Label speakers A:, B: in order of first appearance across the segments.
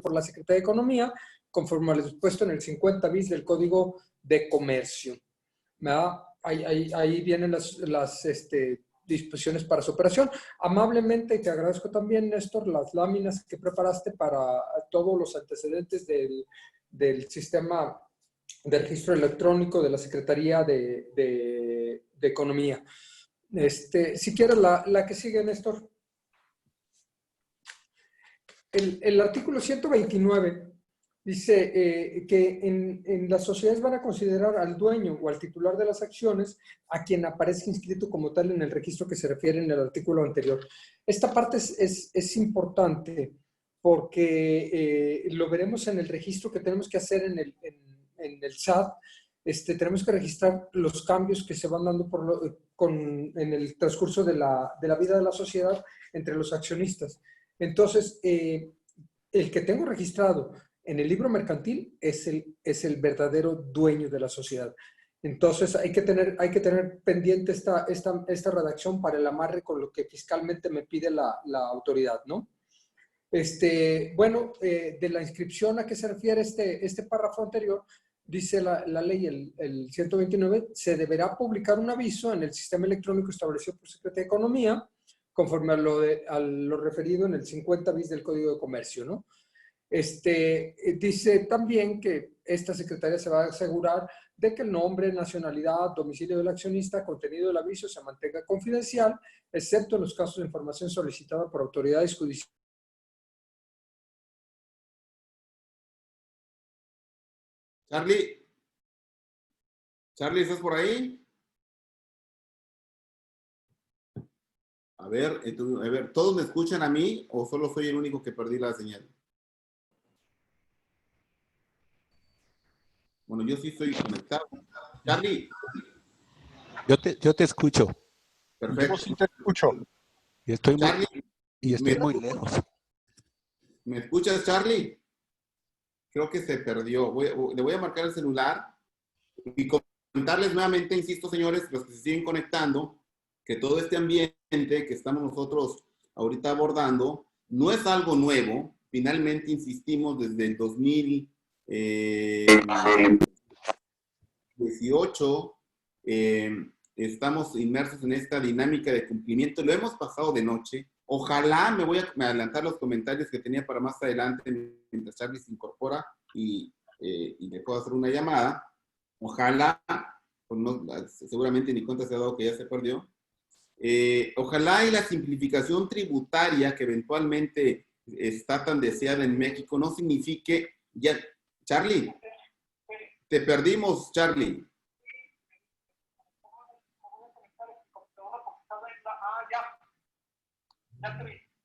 A: por la Secretaría de Economía, conforme a lo dispuesto en el 50 bis del Código de Comercio. ¿Verdad? Ahí vienen las disposiciones para su operación. Amablemente te agradezco también, Néstor, las láminas que preparaste para todos los antecedentes del sistema de registro electrónico de la Secretaría de Economía. Si quieres, la que sigue, Néstor. El artículo 129 dice que en las sociedades van a considerar al dueño o al titular de las acciones a quien aparezca inscrito como tal en el registro que se refiere en el artículo anterior. Esta parte es importante porque lo veremos en el registro que tenemos que hacer en el SAT. Tenemos que registrar los cambios que se van dando en el transcurso de la vida de la sociedad entre los accionistas. Entonces, el que tengo registrado en el libro mercantil es el verdadero dueño de la sociedad. Entonces, hay que tener pendiente esta redacción para el amarre con lo que fiscalmente me pide la autoridad, ¿no? Bueno, de la inscripción a que se refiere este párrafo anterior, dice la ley, el 129, se deberá publicar un aviso en el sistema electrónico establecido por Secretaría de Economía, conforme a lo referido en el 50 bis del Código de Comercio, ¿no? Dice también que esta secretaría se va a asegurar de que el nombre, nacionalidad, domicilio del accionista, contenido del aviso se mantenga confidencial, excepto en los casos de información solicitada por autoridades judiciales.
B: Charlie, ¿estás por ahí? A ver, ¿todos me escuchan a mí o solo soy el único que perdí la señal? Bueno, yo sí estoy conectado. Charlie.
C: Yo te escucho.
B: Perfecto.
D: Yo sí te escucho.
C: Y estoy
B: Charlie,
C: muy lejos.
B: ¿Me escuchas, Charlie? Creo que se perdió. Le voy a marcar el celular y comentarles nuevamente, insisto, señores, los que se siguen conectando, que todo este ambiente que estamos nosotros ahorita abordando no es algo nuevo. Finalmente, insistimos, desde el 2018 estamos inmersos en esta dinámica de cumplimiento. Lo hemos pasado de noche. Ojalá, me voy a adelantar los comentarios que tenía para más adelante mientras Charlie se incorpora y le puedo hacer una llamada. Ojalá, pues no, seguramente ni cuenta se ha dado que ya se perdió. Ojalá y la simplificación tributaria que eventualmente está tan deseada en México no signifique ya. Charlie, te perdimos, Charlie.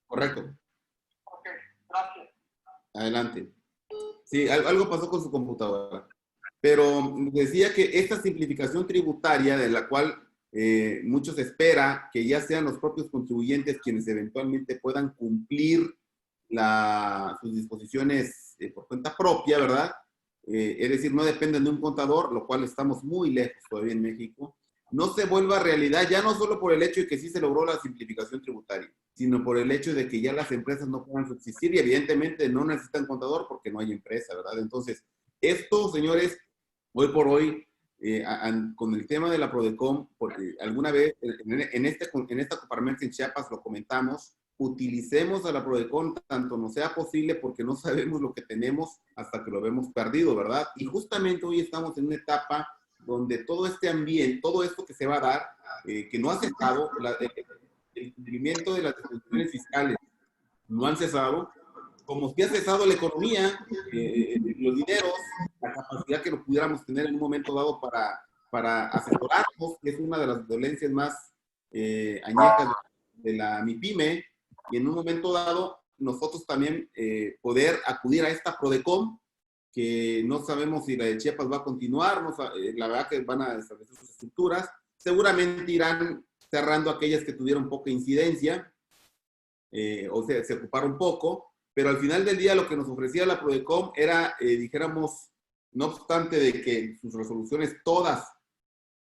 B: Correcto.
D: Ok, gracias.
B: Adelante. Sí, algo pasó con su computadora. Pero decía que esta simplificación tributaria de la cual muchos espera que ya sean los propios contribuyentes quienes eventualmente puedan cumplir sus disposiciones por cuenta propia, ¿verdad? Es decir, no dependen de un contador, lo cual estamos muy lejos todavía en México. No se vuelva realidad, ya no solo por el hecho de que sí se logró la simplificación tributaria, sino por el hecho de que ya las empresas no puedan subsistir y evidentemente no necesitan contador porque no hay empresa, ¿verdad? Entonces, esto, señores, hoy por hoy, con el tema de la Prodecom, porque alguna vez en esta Coparmex en Chiapas lo comentamos, utilicemos a la Prodecom tanto no sea posible porque no sabemos lo que tenemos hasta que lo vemos perdido, ¿verdad? Y justamente hoy estamos en una etapa donde todo este ambiente, todo esto que se va a dar, que no ha cesado, el cumplimiento de las disposiciones fiscales no han cesado, como si ha cesado la economía, los dineros, la capacidad que lo pudiéramos tener en un momento dado para asesorarnos, que es una de las dolencias más añejas de la MIPYME, y en un momento dado nosotros también poder acudir a esta Prodecom, que no sabemos si la de Chiapas va a continuar, la verdad que van a establecer sus estructuras, seguramente irán cerrando aquellas que tuvieron poca incidencia, o sea, se ocuparon poco, pero al final del día lo que nos ofrecía la Prodecom era, dijéramos, no obstante de que sus resoluciones todas,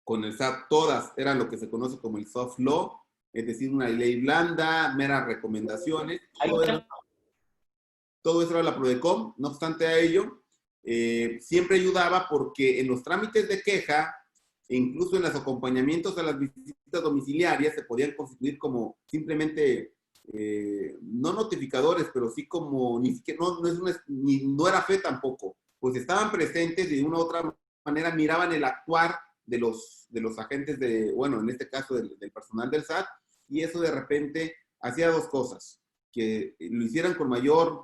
B: con el SAT, todas eran lo que se conoce como el soft law, es decir, una ley blanda, meras recomendaciones, todo era todo eso era la Prodecom. No obstante a ello, siempre ayudaba porque en los trámites de queja, e incluso en los acompañamientos a las visitas domiciliarias, se podían constituir como simplemente, no notificadores, pero sí como, ni siquiera, no era fe tampoco, pues estaban presentes y de una u otra manera miraban el actuar de los agentes bueno, en este caso del personal del SAT, y eso de repente hacía dos cosas: que lo hicieran con mayor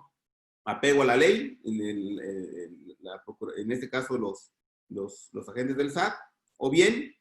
B: apego a la ley, en este caso los agentes del SAT, o bien,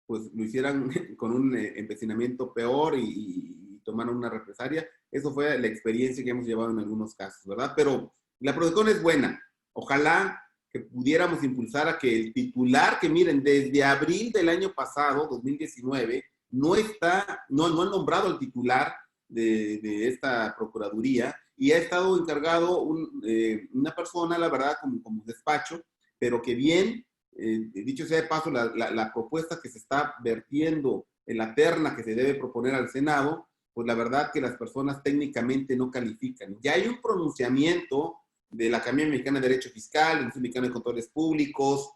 B: pues lo hicieran con un empecinamiento peor y tomaron una represalia. Eso fue la experiencia que hemos llevado en algunos casos, ¿verdad? Pero la Prodecon es buena. Ojalá que pudiéramos impulsar a que el titular, que miren, desde abril del año pasado, 2019, no han nombrado al titular de esta Procuraduría, y ha estado encargado una persona, la verdad, como despacho, pero que bien, dicho sea de paso, la propuesta que se está vertiendo en la terna que se debe proponer al Senado, pues la verdad que las personas técnicamente no califican. Ya hay un pronunciamiento de la Academia Mexicana de Derecho Fiscal, del Instituto Mexicano de Contadores Públicos,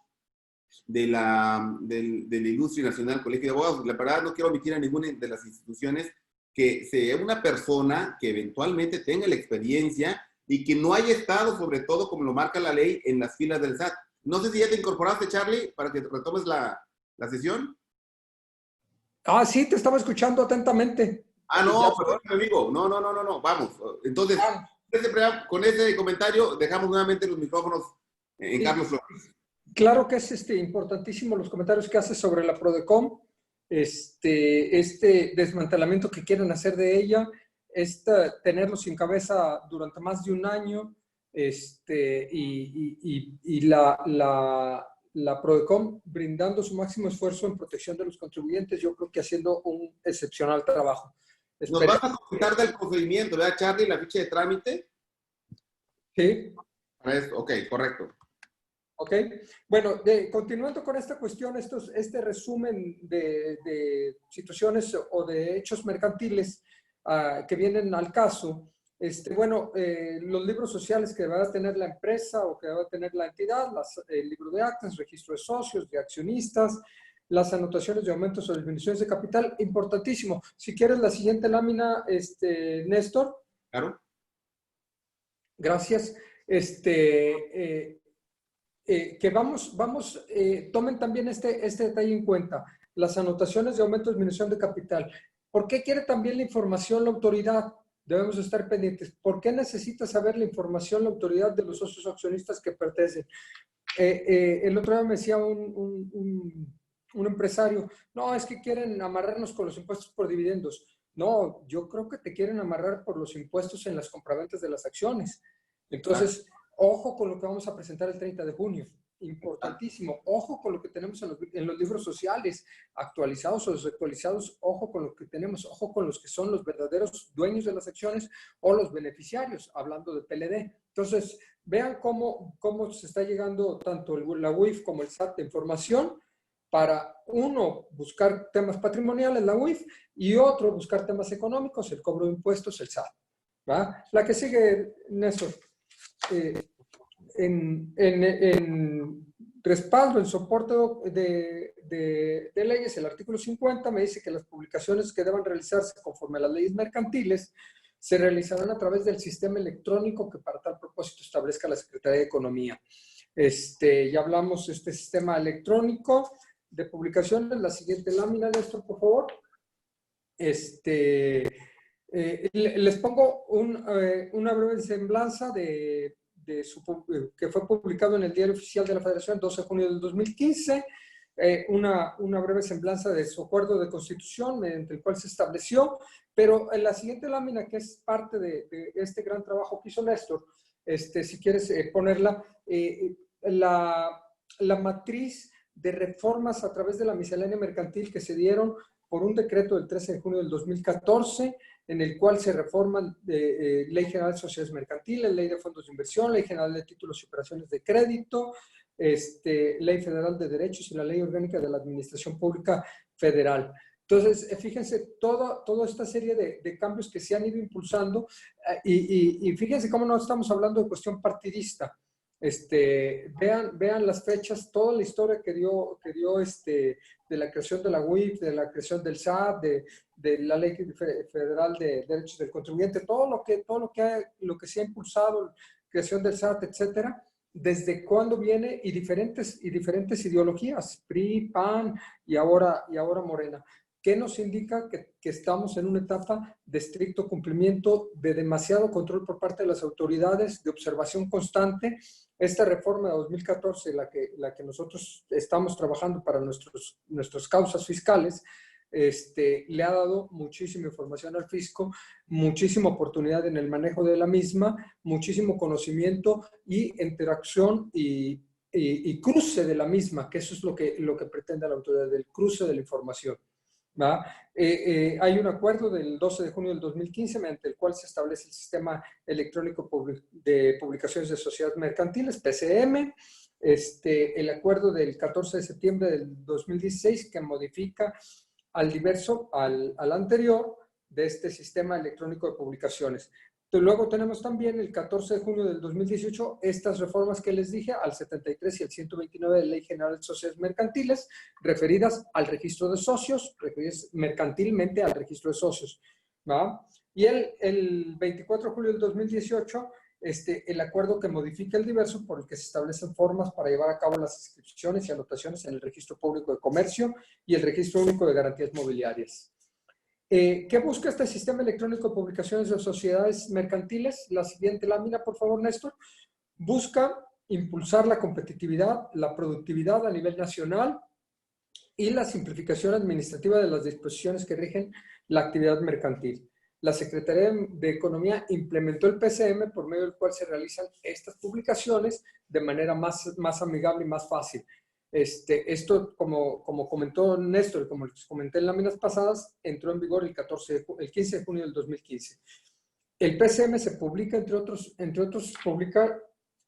B: de la Ilustre Nacional Colegio de Abogados. La verdad no quiero omitir a ninguna de las instituciones, que sea una persona que eventualmente tenga la experiencia y que no haya estado, sobre todo, como lo marca la ley, en las filas del SAT. No sé si ya te incorporaste, Charlie, para que retomes la sesión.
A: Ah, sí, te estaba escuchando atentamente.
B: No, perdón, amigo. No. Vamos. Entonces, con ese comentario, dejamos nuevamente los micrófonos en
A: sí.
B: Carlos Flores.
A: Claro que es importantísimo los comentarios que haces sobre la Prodecom, este desmantelamiento que quieren hacer de ella, tenerlo sin cabeza durante más de un año, y la Prodecom brindando su máximo esfuerzo en protección de los contribuyentes, yo creo que haciendo un excepcional trabajo.
B: Nos vas a comentar del procedimiento, ¿verdad, Charlie? La ficha de trámite.
A: Sí.
B: Para esto. Ok, correcto.
A: Ok, bueno, continuando con esta cuestión, este resumen de situaciones o de hechos mercantiles que vienen al caso, los libros sociales que va a tener la empresa o que va a tener la entidad, el libro de actas, registro de socios, de accionistas, las anotaciones de aumentos o disminuciones de capital, importantísimo. Si quieres la siguiente lámina, Néstor.
B: Claro.
A: Gracias. Tomen también este detalle en cuenta, las anotaciones de aumento o disminución de capital. ¿Por qué quiere también la información la autoridad? Debemos estar pendientes. ¿Por qué necesita saber la información la autoridad de los socios accionistas que pertenecen? El otro día me decía un empresario, no, es que quieren amarrarnos con los impuestos por dividendos. No, yo creo que te quieren amarrar por los impuestos en las compraventas de las acciones. Entonces, ojo con lo que vamos a presentar el 30 de junio. Importantísimo. Ojo con lo que tenemos en los libros sociales, actualizados o desactualizados. Ojo con lo que tenemos. Ojo con los que son los verdaderos dueños de las acciones o los beneficiarios, hablando de PLD. Entonces, vean cómo se está llegando tanto la UIF como el SAT de información para, uno, buscar temas patrimoniales, la UIF, y otro, buscar temas económicos, el cobro de impuestos, el SAT. ¿Va? La que sigue, Néstor. En respaldo, en soporte de leyes, el artículo 50 me dice que las publicaciones que deban realizarse conforme a las leyes mercantiles se realizarán a través del sistema electrónico que para tal propósito establezca la Secretaría de Economía. Ya hablamos de este sistema electrónico de publicaciones. La siguiente lámina, Néstor, por favor. Les pongo una breve semblanza que fue publicado en el Diario Oficial de la Federación el 12 de junio del 2015, una breve semblanza de su acuerdo de constitución mediante el cual se estableció, pero en la siguiente lámina, que es parte de este gran trabajo que hizo Néstor, si quieres ponerla, la matriz de reformas a través de la miscelánea mercantil que se dieron por un decreto del 13 de junio del 2014, en el cual se reforman Ley General de Sociedades Mercantiles, Ley de Fondos de Inversión, Ley General de Títulos y Operaciones de Crédito, Ley Federal de Derechos y la Ley Orgánica de la Administración Pública Federal. Entonces, fíjense, toda esta serie de cambios que se han ido impulsando y fíjense cómo no estamos hablando de cuestión partidista. Vean las fechas, toda la historia que dio de la creación de la UIF, de la creación del SAT, de la Ley Federal de Derechos del Contribuyente, todo lo que se ha impulsado, creación del SAT, etcétera, desde cuándo viene y diferentes ideologías, PRI, PAN y ahora Morena. ¿Qué nos indica? Que estamos en una etapa de estricto cumplimiento, de demasiado control por parte de las autoridades, de observación constante. Esta reforma de 2014, la que nosotros estamos trabajando para nuestras causas fiscales, le ha dado muchísima información al fisco, muchísima oportunidad en el manejo de la misma, muchísimo conocimiento y interacción y cruce de la misma, que eso es lo que pretende la autoridad, del cruce de la información. Hay un acuerdo del 12 de junio del 2015 mediante el cual se establece el Sistema Electrónico de Publicaciones de Sociedades Mercantiles, PCM, el acuerdo del 14 de septiembre del 2016 que modifica al anterior de este Sistema Electrónico de Publicaciones. Luego tenemos también el 14 de junio del 2018 estas reformas que les dije al 73 y al 129 de la Ley General de Sociedades Mercantiles referidas al registro de socios, referidas mercantilmente al registro de socios. ¿Va? Y el 24 de julio del 2018 el acuerdo que modifica el diverso por el que se establecen formas para llevar a cabo las inscripciones y anotaciones en el Registro Público de Comercio y el Registro Único de Garantías Mobiliarias. ¿Qué busca este Sistema Electrónico de Publicaciones de Sociedades Mercantiles? La siguiente lámina, por favor, Néstor. Busca impulsar la competitividad, la productividad a nivel nacional y la simplificación administrativa de las disposiciones que rigen la actividad mercantil. La Secretaría de Economía implementó el PCM por medio del cual se realizan estas publicaciones de manera más amigable y más fácil. Esto, como comentó Néstor, como les comenté en láminas pasadas, entró en vigor el 15 de junio del 2015. El PCM se publica, entre otros, publica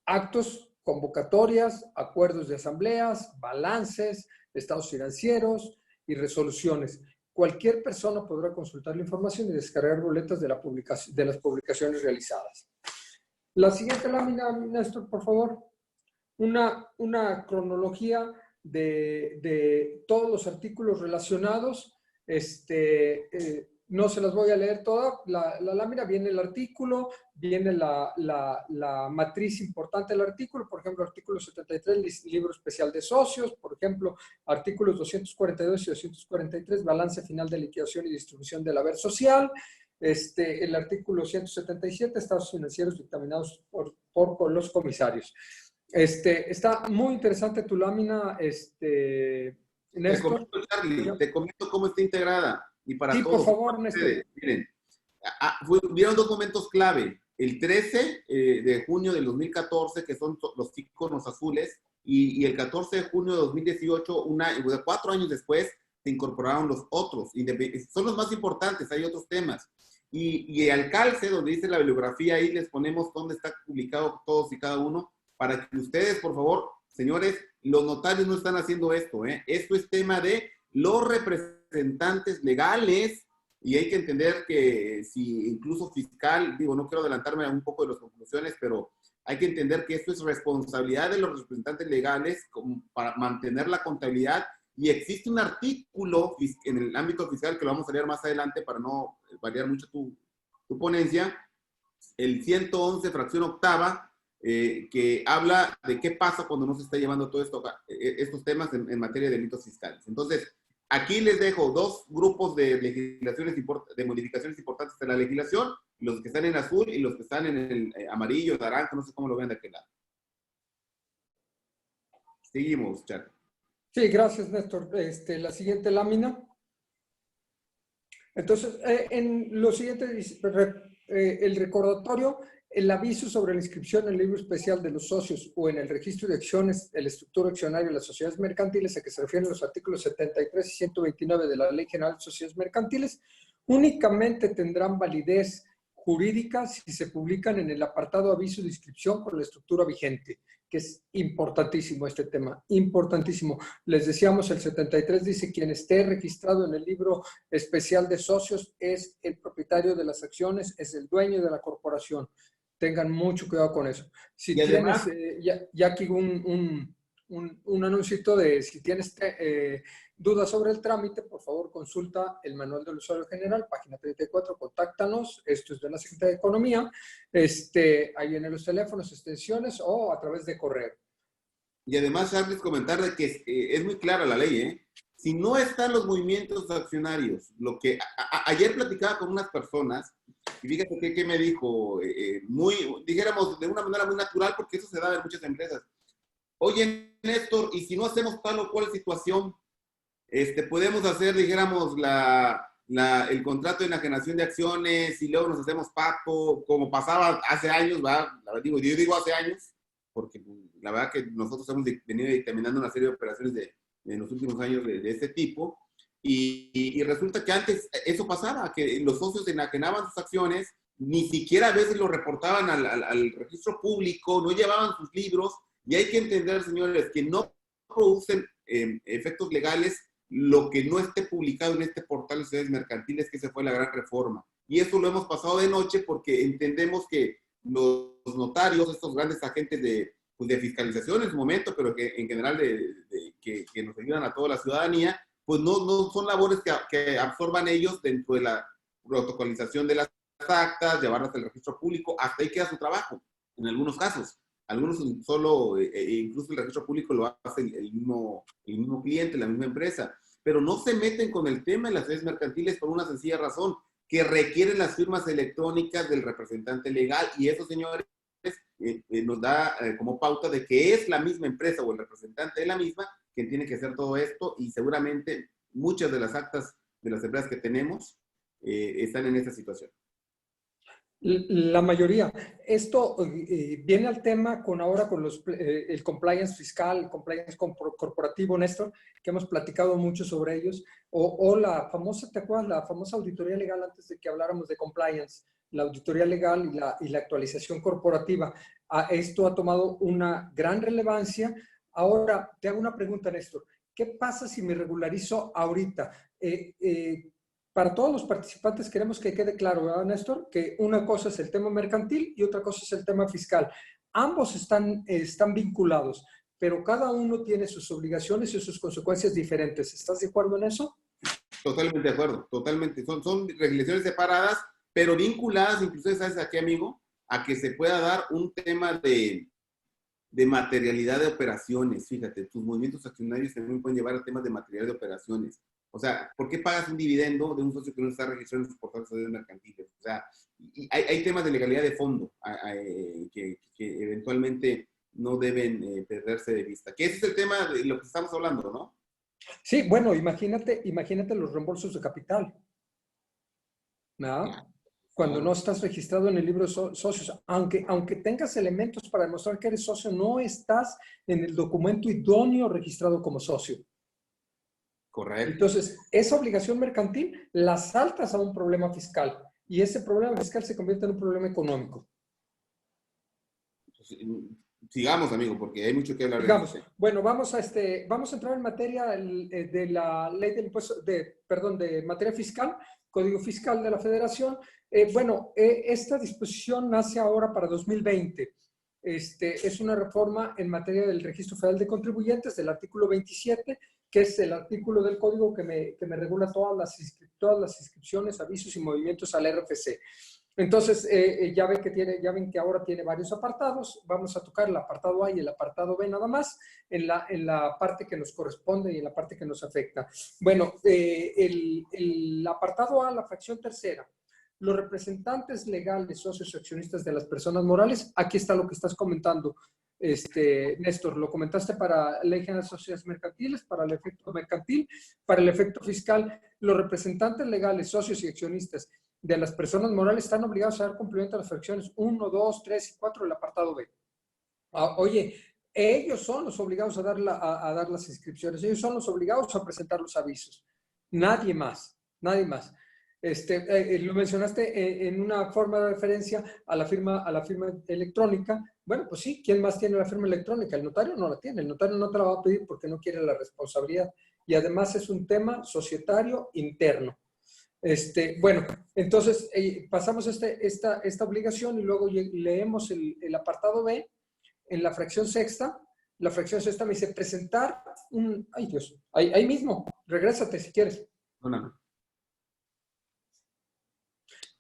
A: actos, convocatorias, acuerdos de asambleas, balances, estados financieros y resoluciones. Cualquier persona podrá consultar la información y descargar boletas de las publicaciones realizadas. La siguiente lámina, Néstor, por favor. Una cronología de todos los artículos relacionados. No se las voy a leer toda. La lámina viene el artículo, viene la matriz importante del artículo, por ejemplo, artículo 73, libro especial de socios, por ejemplo, artículos 242 y 243, balance final de liquidación y distribución del haber social, el artículo 177, estados financieros dictaminados por los comisarios. Está muy interesante tu lámina, Néstor.
B: Te comento cómo está integrada. Y para
A: sí,
B: todos,
A: por favor, Néstor.
B: Miren, hubieron documentos clave. El 13 de junio del 2014, que son los iconos azules, y el 14 de junio de 2018, 4 años después, se incorporaron los otros. Son los más importantes, hay otros temas. Y al calce, donde dice la bibliografía, ahí les ponemos dónde está publicado todos y cada uno, para que ustedes, por favor, señores, los notarios no están haciendo esto, ¿eh? Esto es tema de los representantes legales, y hay que entender que si incluso fiscal, no quiero adelantarme a un poco de las conclusiones, pero hay que entender que esto es responsabilidad de los representantes legales para mantener la contabilidad, y existe un artículo en el ámbito fiscal que lo vamos a leer más adelante para no variar mucho tu ponencia, el 111, fracción octava, que habla de qué pasa cuando no se está llevando todo estos temas en materia de delitos fiscales. Entonces, aquí les dejo dos grupos de modificaciones importantes de la legislación, los que están en azul y los que están en el amarillo, naranja, no sé cómo lo vean de aquel lado. Seguimos, Chaco.
A: Sí, gracias, Néstor. La siguiente lámina. Entonces, en lo siguiente, el recordatorio, el aviso sobre la inscripción en el libro especial de los socios o en el registro de acciones, el estructura accionario de las sociedades mercantiles, a que se refieren los artículos 73 y 129 de la Ley General de Sociedades Mercantiles, únicamente tendrán validez jurídica si se publican en el apartado aviso de inscripción con la estructura vigente, que es importantísimo este tema, importantísimo. Les decíamos, el 73 dice, quien esté registrado en el libro especial de socios es el propietario de las acciones, es el dueño de la corporación. Tengan mucho cuidado con eso. Si
B: Y además,
A: tienes, ya aquí un anuncito de si tienes dudas sobre el trámite, por favor consulta el manual del usuario general, página 34, contáctanos, esto es de la Secretaría de Economía, ahí vienen los teléfonos, extensiones o a través de correo.
B: y además, Charles, comentar de que es muy clara la ley, ¿eh? Si no están los movimientos accionarios, lo que ayer platicaba con unas personas, y fíjate que me dijo, dijéramos, de una manera muy natural, porque eso se da en muchas empresas. Oye, Néstor, y si no hacemos tal o cual situación, podemos hacer, dijéramos, el contrato de enajenación de acciones y luego nos hacemos pacto, como pasaba hace años, ¿verdad? Yo digo hace años, porque la verdad que nosotros hemos venido dictaminando una serie de operaciones en los últimos años de este tipo, y resulta que antes eso pasaba, que los socios enajenaban sus acciones, ni siquiera a veces lo reportaban al registro público, no llevaban sus libros, y hay que entender, señores, que no producen efectos legales lo que no esté publicado en este portal de sociedades mercantiles, que esa fue la gran reforma. Y eso lo hemos pasado de noche porque entendemos que los notarios, estos grandes agentes de fiscalización en su momento, pero que en general que nos ayudan a toda la ciudadanía, pues no son labores que absorban ellos dentro de la protocolización de las actas, llevarlas al registro público, hasta ahí queda su trabajo, en algunos casos. Algunos solo, incluso el registro público lo hace el mismo cliente, la misma empresa, pero no se meten con el tema de las sociedades mercantiles por una sencilla razón, que requieren las firmas electrónicas del representante legal, y eso, señores, nos da como pauta de que es la misma empresa o el representante de la misma quien tiene que hacer todo esto, y seguramente muchas de las actas de las empresas que tenemos están en esta situación.
A: La mayoría. Esto viene al tema ahora con el compliance fiscal, el compliance corporativo, Néstor, que hemos platicado mucho sobre ellos, o la famosa, ¿te acuerdas? La famosa auditoría legal antes de que habláramos de compliance, la auditoría legal y la actualización corporativa. Esto ha tomado una gran relevancia. Ahora, te hago una pregunta, Néstor. ¿Qué pasa si me regularizo ahorita? Para todos los participantes queremos que quede claro, ¿verdad, Néstor? Que una cosa es el tema mercantil y otra cosa es el tema fiscal. Ambos están vinculados, pero cada uno tiene sus obligaciones y sus consecuencias diferentes. ¿Estás de acuerdo en eso?
B: Totalmente de acuerdo, totalmente. Son legislaciones separadas, pero vinculadas, incluso, ¿sabes a qué, amigo? A que se pueda dar un tema de materialidad de operaciones. Fíjate, tus movimientos accionarios también pueden llevar a temas de materialidad de operaciones. O sea, ¿por qué pagas un dividendo de un socio que no está registrado en sus portales de sociedades mercantiles? O sea, hay temas de legalidad de fondo que eventualmente no deben perderse de vista. Que ese es el tema de lo que estamos hablando, ¿no?
A: Sí, bueno, imagínate los reembolsos de capital, ¿no? Cuando no estás registrado en el libro de socios, aunque tengas elementos para demostrar que eres socio, no estás en el documento idóneo registrado como socio.
B: Correcto.
A: Entonces, esa obligación mercantil la saltas a un problema fiscal y ese problema fiscal se convierte en un problema económico.
B: Sigamos, amigo, porque hay mucho que hablar.
A: Digamos, bueno, vamos a entrar en materia de la ley del impuesto, de materia fiscal, Código Fiscal de la Federación. Esta disposición nace ahora para 2020. Es una reforma en materia del Registro Federal de Contribuyentes, del artículo 27, que es el artículo del código que me regula todas las inscripciones, avisos y movimientos al RFC. Entonces, ya ven que ahora tiene varios apartados. Vamos a tocar el apartado A y el apartado B nada más, en la parte que nos corresponde y en la parte que nos afecta. Bueno, el apartado A, la fracción tercera. Los representantes legales, socios y accionistas de las personas morales, aquí está lo que estás comentando, Néstor, lo comentaste para Ley General de Sociedades Mercantiles, para el efecto mercantil, para el efecto fiscal. Los representantes legales, socios y accionistas de las personas morales están obligados a dar cumplimiento a las fracciones 1, 2, 3 y 4 del apartado B. Oye, ellos son los obligados a dar las inscripciones, ellos son los obligados a presentar los avisos. Nadie más, nadie más. Lo mencionaste en una forma de referencia a la firma electrónica. Bueno, pues sí, ¿quién más tiene la firma electrónica? El notario no la tiene. El notario no te la va a pedir porque no quiere la responsabilidad. Y además es un tema societario interno. Bueno, entonces pasamos esta obligación y luego leemos el apartado B en la fracción sexta. La fracción sexta me dice presentar un... Ay, Dios, ahí mismo, regrésate si quieres.
B: No.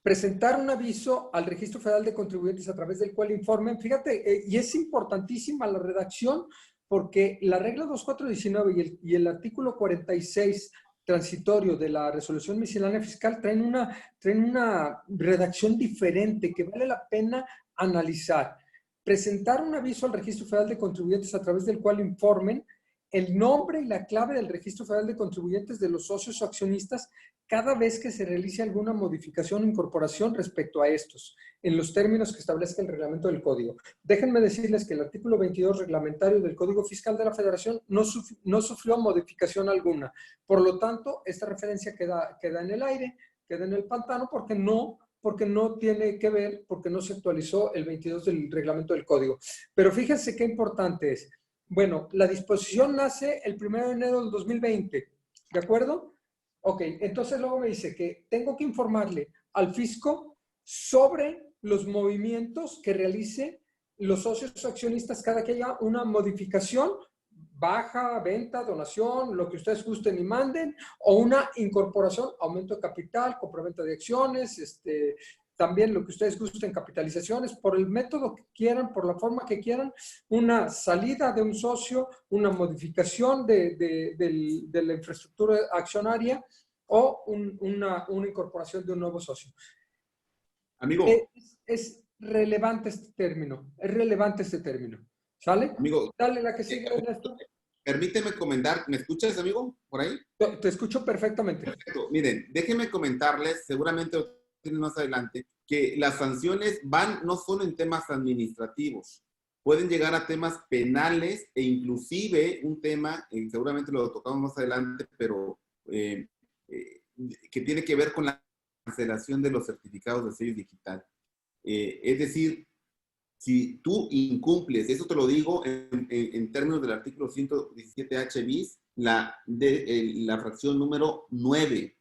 A: Presentar un aviso al Registro Federal de Contribuyentes a través del cual informen. Fíjate, y es importantísima la redacción porque la regla 2419 y el artículo 46 transitorio de la resolución miscelánea fiscal traen una redacción diferente que vale la pena analizar. Presentar un aviso al Registro Federal de Contribuyentes a través del cual informen el nombre y la clave del Registro Federal de Contribuyentes de los socios o accionistas cada vez que se realice alguna modificación o incorporación respecto a estos, en los términos que establezca el reglamento del Código. Déjenme decirles que el artículo 22 reglamentario del Código Fiscal de la Federación no sufrió modificación alguna. Por lo tanto, esta referencia queda en el aire, queda en el pantano, porque no tiene que ver, porque no se actualizó el 22 del reglamento del Código. Pero fíjense qué importante es. Bueno, la disposición nace el 1 de enero del 2020, ¿de acuerdo? Ok, entonces luego me dice que tengo que informarle al fisco sobre los movimientos que realice los socios accionistas cada que haya una modificación, baja, venta, donación, lo que ustedes gusten y manden, o una incorporación, aumento de capital, compraventa de acciones, también lo que ustedes gusten, capitalizaciones, por el método que quieran, por la forma que quieran, una salida de un socio, una modificación de la infraestructura accionaria o una incorporación de un nuevo socio.
B: Amigo.
A: Es relevante este término, ¿sale?
B: Amigo.
A: Dale la que sigue, Ernesto.
B: Permíteme comentar, ¿me escuchas, amigo? ¿Por ahí?
A: Te escucho perfectamente.
B: Perfecto. Miren, déjenme comentarles, seguramente más adelante, que las sanciones no solo en temas administrativos, pueden llegar a temas penales e inclusive un tema, seguramente lo tocamos más adelante, pero que tiene que ver con la cancelación de los certificados de sello digital. Es decir, si tú incumples, eso te lo digo en términos del artículo 117H bis, la fracción número 9.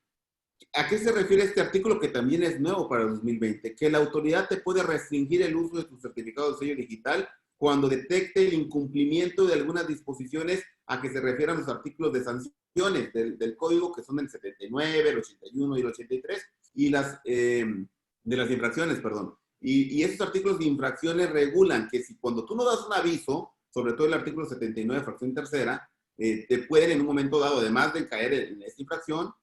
B: ¿A qué se refiere este artículo que también es nuevo para el 2020? Que la autoridad te puede restringir el uso de tu certificado de sello digital cuando detecte el incumplimiento de algunas disposiciones a que se refieran los artículos de sanciones del código, que son el 79, el 81 y el 83, y de las infracciones, perdón. Y estos artículos de infracciones regulan que si cuando tú no das un aviso, sobre todo el artículo 79, fracción tercera, te pueden en un momento dado, además de caer en esta infracción,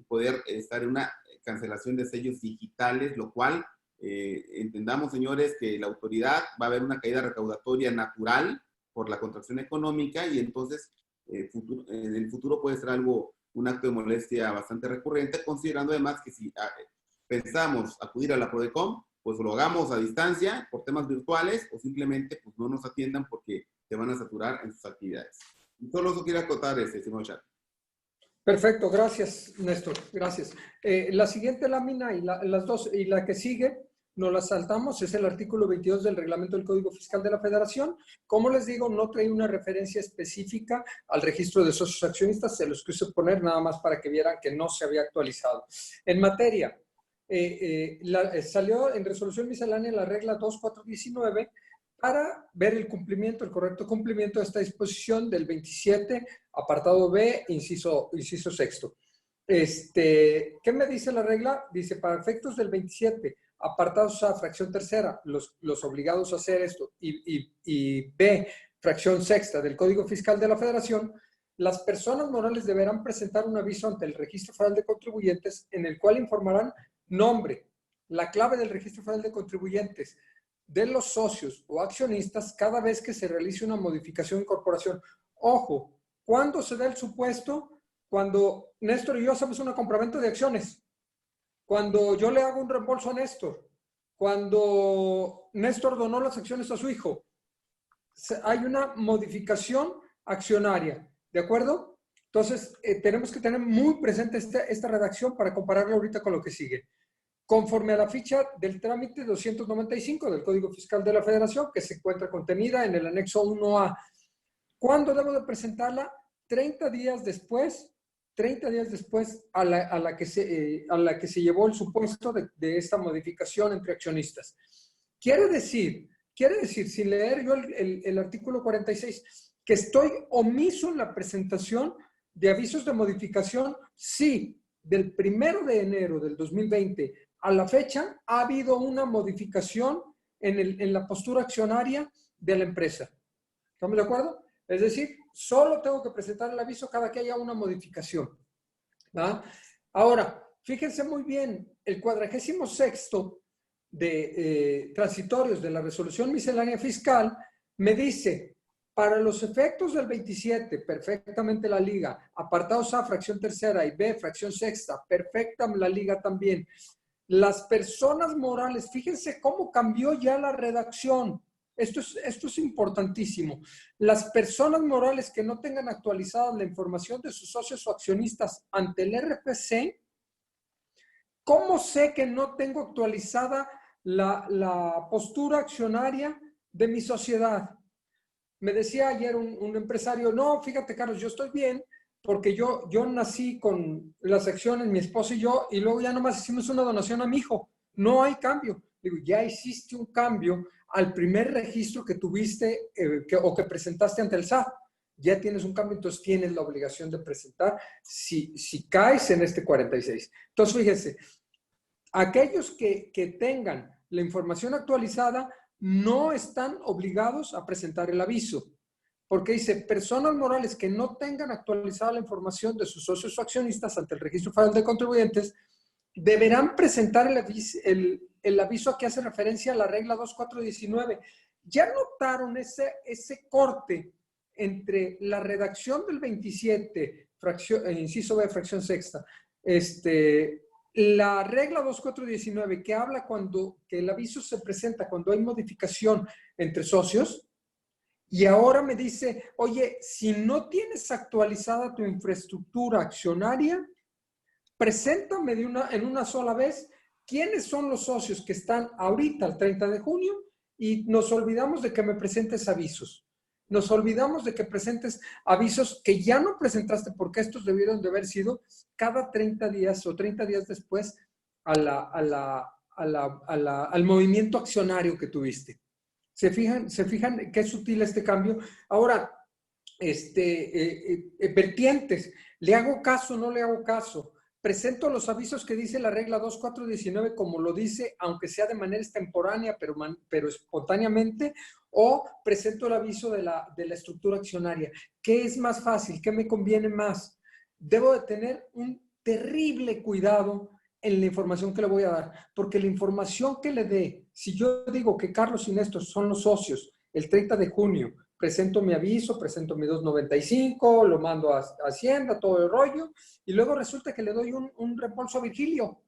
B: poder estar en una cancelación de sellos digitales, lo cual entendamos, señores, que la autoridad va a haber una caída recaudatoria natural por la contracción económica y entonces en el futuro puede ser un acto de molestia bastante recurrente, considerando además que si pensamos acudir a la PRODECON, pues lo hagamos a distancia por temas virtuales o simplemente pues no nos atiendan porque te van a saturar en sus actividades. Solo eso quiero acotar, señor Chat.
A: Perfecto, gracias, Néstor, gracias. La siguiente lámina y la que sigue, nos la saltamos, es el artículo 22 del Reglamento del Código Fiscal de la Federación. Como les digo, no trae una referencia específica al registro de socios accionistas, se los quise poner nada más para que vieran que no se había actualizado. En materia, salió en resolución miscelánea la regla 2419 para ver el correcto cumplimiento de esta disposición del 27, apartado B, inciso sexto. ¿Qué me dice la regla? Dice, para efectos del 27, apartados A, fracción tercera, los obligados a hacer esto, y B, fracción sexta del Código Fiscal de la Federación, las personas morales deberán presentar un aviso ante el Registro Federal de Contribuyentes en el cual informarán nombre, la clave del Registro Federal de Contribuyentes, de los socios o accionistas cada vez que se realice una modificación o incorporación. Ojo, ¿cuándo se da el supuesto? Cuando Néstor y yo hacemos una compraventa de acciones, cuando yo le hago un reembolso a Néstor, cuando Néstor donó las acciones a su hijo, hay una modificación accionaria, ¿de acuerdo? Entonces, tenemos que tener muy presente esta redacción para compararla ahorita con lo que sigue. Conforme a la ficha del trámite 295 del Código Fiscal de la Federación, que se encuentra contenida en el anexo 1A. ¿Cuándo debo de presentarla? 30 días después a la que se llevó el supuesto de esta modificación entre accionistas. Quiere decir, sin leer yo el artículo 46, que estoy omiso en la presentación de avisos de modificación si del 1 de enero del 2020 a la fecha ha habido una modificación en la postura accionaria de la empresa. ¿Estamos de acuerdo? Es decir, solo tengo que presentar el aviso cada que haya una modificación. ¿Ah? Ahora, fíjense muy bien, el 46º de transitorios de la resolución miscelánea fiscal me dice, para los efectos del 27, perfectamente la liga, apartados A, fracción tercera, y B, fracción sexta, perfecta la liga también. Las personas morales, fíjense cómo cambió ya la redacción. Esto es importantísimo. Las personas morales que no tengan actualizada la información de sus socios o accionistas ante el RFC, ¿cómo sé que no tengo actualizada la postura accionaria de mi sociedad? Me decía ayer un empresario, no, fíjate Carlos, yo estoy bien porque yo nací con las acciones, mi esposa y yo, y luego ya nomás hicimos una donación a mi hijo. No hay cambio. Digo, ya hiciste un cambio al primer registro que tuviste o que presentaste ante el SAT. Ya tienes un cambio, entonces tienes la obligación de presentar si caes en este 46. Entonces, fíjense, aquellos que tengan la información actualizada no están obligados a presentar el aviso. Porque dice, personas morales que no tengan actualizada la información de sus socios o accionistas ante el Registro Federal de Contribuyentes deberán presentar el aviso a que hace referencia a la regla 2419. ¿Ya notaron ese corte entre la redacción del 27, inciso B, fracción sexta, la regla 2419 que habla que el aviso se presenta cuando hay modificación entre socios? Y ahora me dice, oye, si no tienes actualizada tu infraestructura accionaria, preséntame en una sola vez quiénes son los socios que están ahorita el 30 de junio y nos olvidamos de que me presentes avisos. Nos olvidamos de que presentes avisos que ya no presentaste porque estos debieron de haber sido cada 30 días o 30 días después al movimiento accionario que tuviste. ¿Se fijan qué sutil este cambio? Ahora, vertientes, ¿le hago caso o no le hago caso? Presento los avisos que dice la regla 2419 como lo dice, aunque sea de manera extemporánea, pero espontáneamente, o presento el aviso de la estructura accionaria. ¿Qué es más fácil? ¿Qué me conviene más? Debo de tener un terrible cuidado en la información que le voy a dar, porque la información que le dé, si yo digo que Carlos y Néstor son los socios el 30 de junio, presento mi aviso, presento mi 295, lo mando a Hacienda, todo el rollo, y luego resulta que le doy un reembolso a Virgilio.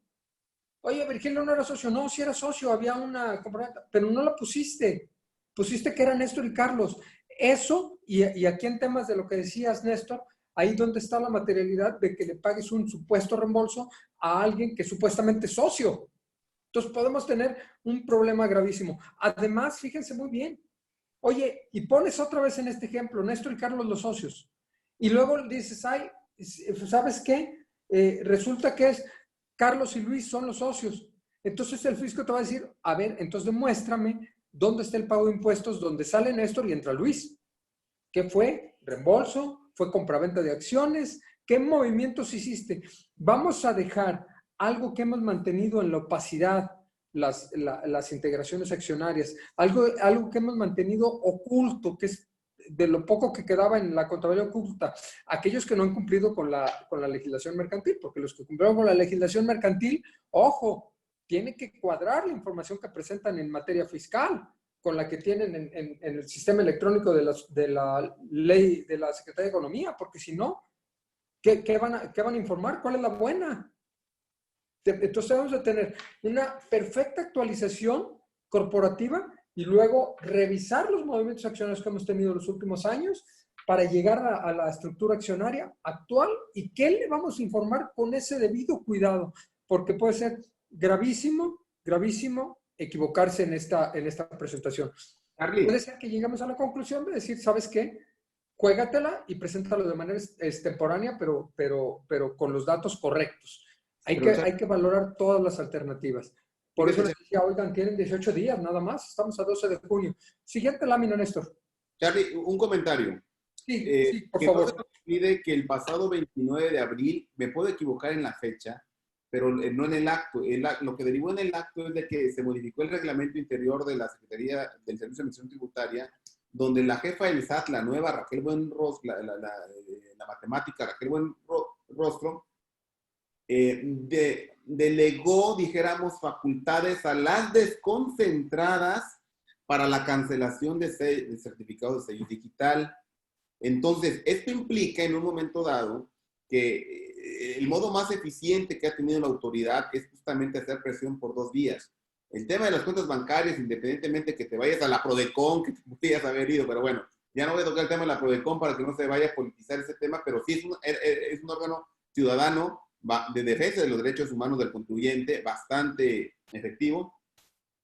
A: Oye, Virgilio no era socio. No, sí era socio, había una compraventa, pero no la pusiste. Pusiste que era Néstor y Carlos. Eso, y aquí en temas de lo que decías, Néstor, ahí donde está la materialidad de que le pagues un supuesto reembolso a alguien que supuestamente es socio. Entonces podemos tener un problema gravísimo. Además, fíjense muy bien. Oye, y pones otra vez en este ejemplo, Néstor y Carlos los socios. Y luego dices, ay, ¿sabes qué? Resulta que es Carlos y Luis son los socios. Entonces el fisco te va a decir, a ver, entonces demuéstrame dónde está el pago de impuestos, donde sale Néstor y entra Luis. ¿Qué fue? ¿Reembolso? ¿Fue compraventa de acciones? ¿Qué movimientos hiciste? Vamos a dejar algo que hemos mantenido en la opacidad, las integraciones accionarias, algo que hemos mantenido oculto, que es de lo poco que quedaba en la contabilidad oculta, aquellos que no han cumplido con la legislación mercantil, porque los que cumplieron con la legislación mercantil, ojo, tiene que cuadrar la información que presentan en materia fiscal con la que tienen en el sistema electrónico de la ley de la Secretaría de Economía, porque si no, ¿qué van a informar? ¿Cuál es la buena? Entonces debemos de tener una perfecta actualización corporativa y luego revisar los movimientos accionarios que hemos tenido en los últimos años para llegar a la estructura accionaria actual y qué le vamos a informar con ese debido cuidado, porque puede ser gravísimo, gravísimo equivocarse en esta presentación.
B: Charlie,
A: Puede ser que lleguemos a la conclusión de decir, ¿sabes qué? Juégatela y preséntalo de manera extemporánea, pero con los datos correctos. Hay que valorar todas las alternativas. Por eso les decía, oigan, tienen 18 días nada más, estamos a 12 de junio. Siguiente lámina, Néstor.
B: Charlie, un comentario.
A: Sí, por
B: que
A: favor.
B: no se me olvide que el pasado 29 de abril, me puedo equivocar en la fecha, pero no en el acto. Lo que derivó en el acto es de que se modificó el reglamento interior de la Secretaría del Servicio de Administración Tributaria, donde la jefa del SAT, la nueva Raquel Buenrostro, la matemática Raquel Buenrostro, delegó, dijéramos, facultades a las desconcentradas para la cancelación de certificados de sello digital. Entonces, esto implica en un momento dado que el modo más eficiente que ha tenido la autoridad es justamente hacer presión por 2 vías. El tema de las cuentas bancarias, independientemente que te vayas a la Prodecon, que te podrías haber ido, pero bueno, ya no voy a tocar el tema de la Prodecon para que no se vaya a politizar ese tema, pero sí es un órgano ciudadano de defensa de los derechos humanos del contribuyente bastante efectivo,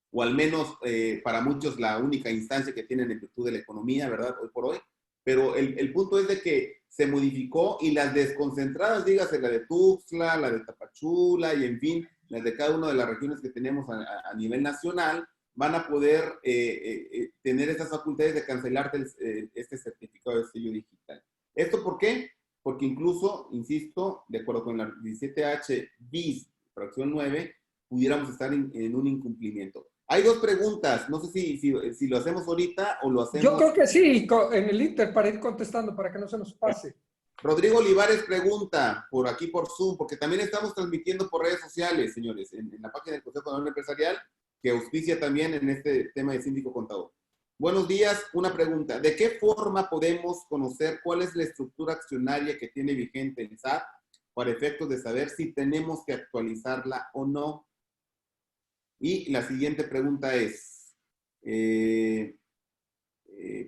B: o al menos para muchos la única instancia que tienen en virtud de la economía, ¿verdad? Hoy por hoy. Pero el punto es de que se modificó y las desconcentradas, dígase la de Tuxtla, la de Tapachula y en fin, las de cada una de las regiones que tenemos a nivel nacional, van a poder tener esas facultades de cancelarte este certificado de sello digital. ¿Esto por qué? Porque incluso, insisto, de acuerdo con la 17H bis, fracción 9, pudiéramos estar en un incumplimiento. Hay 2 preguntas, no sé si lo hacemos ahorita o lo hacemos...
A: Yo creo que sí, en el Inter, para ir contestando, para que no se nos pase.
B: Rodrigo Olivares pregunta, por aquí por Zoom, porque también estamos transmitiendo por redes sociales, señores, en la página del Consejo Nacional Empresarial, que auspicia también en este tema de síndico contador. Buenos días, una pregunta. ¿De qué forma podemos conocer cuál es la estructura accionaria que tiene vigente el SAT para efectos de saber si tenemos que actualizarla o no? Y la siguiente pregunta es,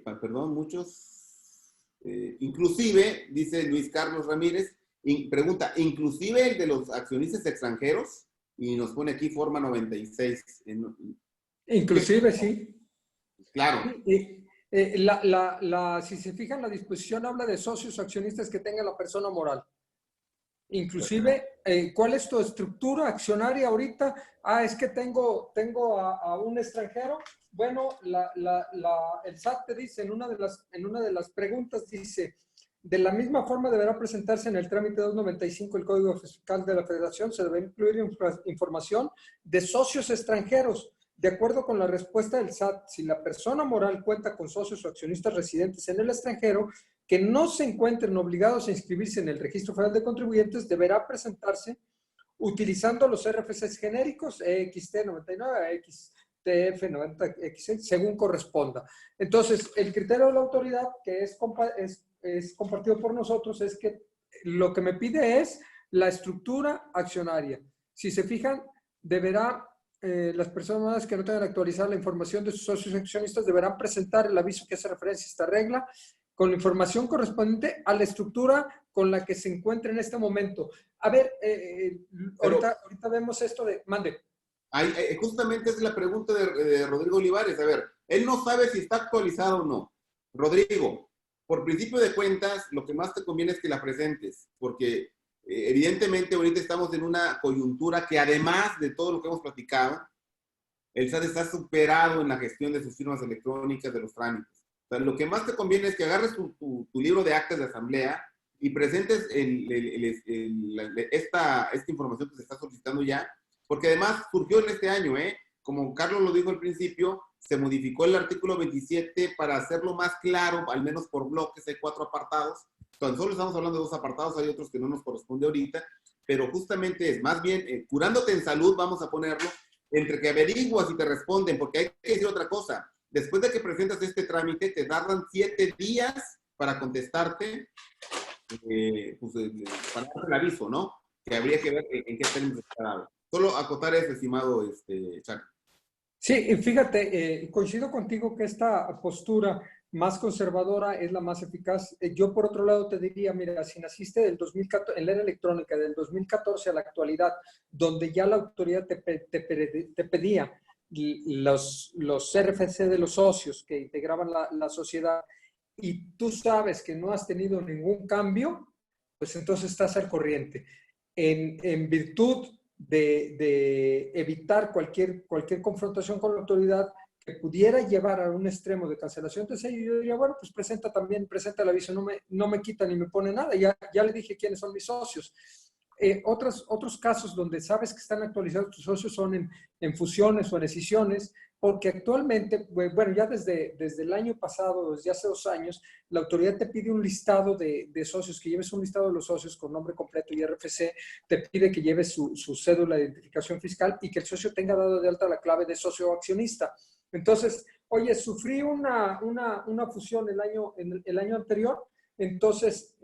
B: perdón, inclusive, dice Luis Carlos Ramírez, pregunta, ¿inclusive el de los accionistas extranjeros? Y nos pone aquí forma 96.
A: Inclusive, sí.
B: Claro.
A: Si se fijan, la disposición habla de socios accionistas que tenga la persona moral. Inclusive, ¿cuál es tu estructura accionaria ahorita? Es que tengo a un extranjero. Bueno, el SAT te dice en una de las preguntas, dice, de la misma forma deberá presentarse en el trámite 295 el Código Fiscal de la Federación, se debe incluir información de socios extranjeros. De acuerdo con la respuesta del SAT, si la persona moral cuenta con socios o accionistas residentes en el extranjero que no se encuentren obligados a inscribirse en el Registro Federal de Contribuyentes, deberá presentarse utilizando los RFCs genéricos EXT99, XTF90X, según corresponda. Entonces, el criterio de la autoridad que es compartido por nosotros es que lo que me pide es la estructura accionaria. Si se fijan, las personas que no tengan actualizada la información de sus socios accionistas deberán presentar el aviso que hace referencia a esta regla con la información correspondiente a la estructura con la que se encuentra en este momento. A ver, ahorita vemos esto de... Mande.
B: Justamente es la pregunta de Rodrigo Olivares. A ver, él no sabe si está actualizado o no. Rodrigo, por principio de cuentas, lo que más te conviene es que la presentes, porque evidentemente ahorita estamos en una coyuntura que además de todo lo que hemos platicado, el SAT está superado en la gestión de sus firmas electrónicas, de los trámites. O sea, lo que más te conviene es que agarres tu libro de actas de asamblea y presentes esta información que se está solicitando ya, porque además surgió en este año, como Carlos lo dijo al principio, se modificó el artículo 27 para hacerlo más claro, al menos por bloques, hay 4 apartados. Entonces, solo estamos hablando de 2 apartados, hay otros que no nos corresponde ahorita, pero justamente es más bien, curándote en salud, vamos a ponerlo, entre que averiguas y te responden, porque hay que decir otra cosa. Después de que presentas este trámite, te tardan 7 días para contestarte, para darte el aviso, ¿no? Que habría que ver en qué términos está. Solo acotar eso, estimado Charlie.
A: Sí, fíjate, coincido contigo que esta postura más conservadora, es la más eficaz. Yo, por otro lado, te diría, mira, si naciste del 2014, en la era electrónica, del 2014 a la actualidad, donde ya la autoridad te pedía los RFC de los socios que integraban la sociedad, y tú sabes que no has tenido ningún cambio, pues entonces estás al corriente. En virtud de evitar cualquier confrontación con la autoridad que pudiera llevar a un extremo de cancelación de sello, yo diría, bueno, pues presenta el aviso, no me quita ni me pone nada, ya le dije quiénes son mis socios. Otros casos donde sabes que están actualizados tus socios son en fusiones o en escisiones, porque actualmente, bueno, ya desde el año pasado, desde hace 2 años, la autoridad te pide un listado de socios, que lleves un listado de los socios con nombre completo y RFC, te pide que lleves su cédula de identificación fiscal y que el socio tenga dado de alta la clave de socio accionista. Entonces, oye, sufrí una fusión el año anterior, entonces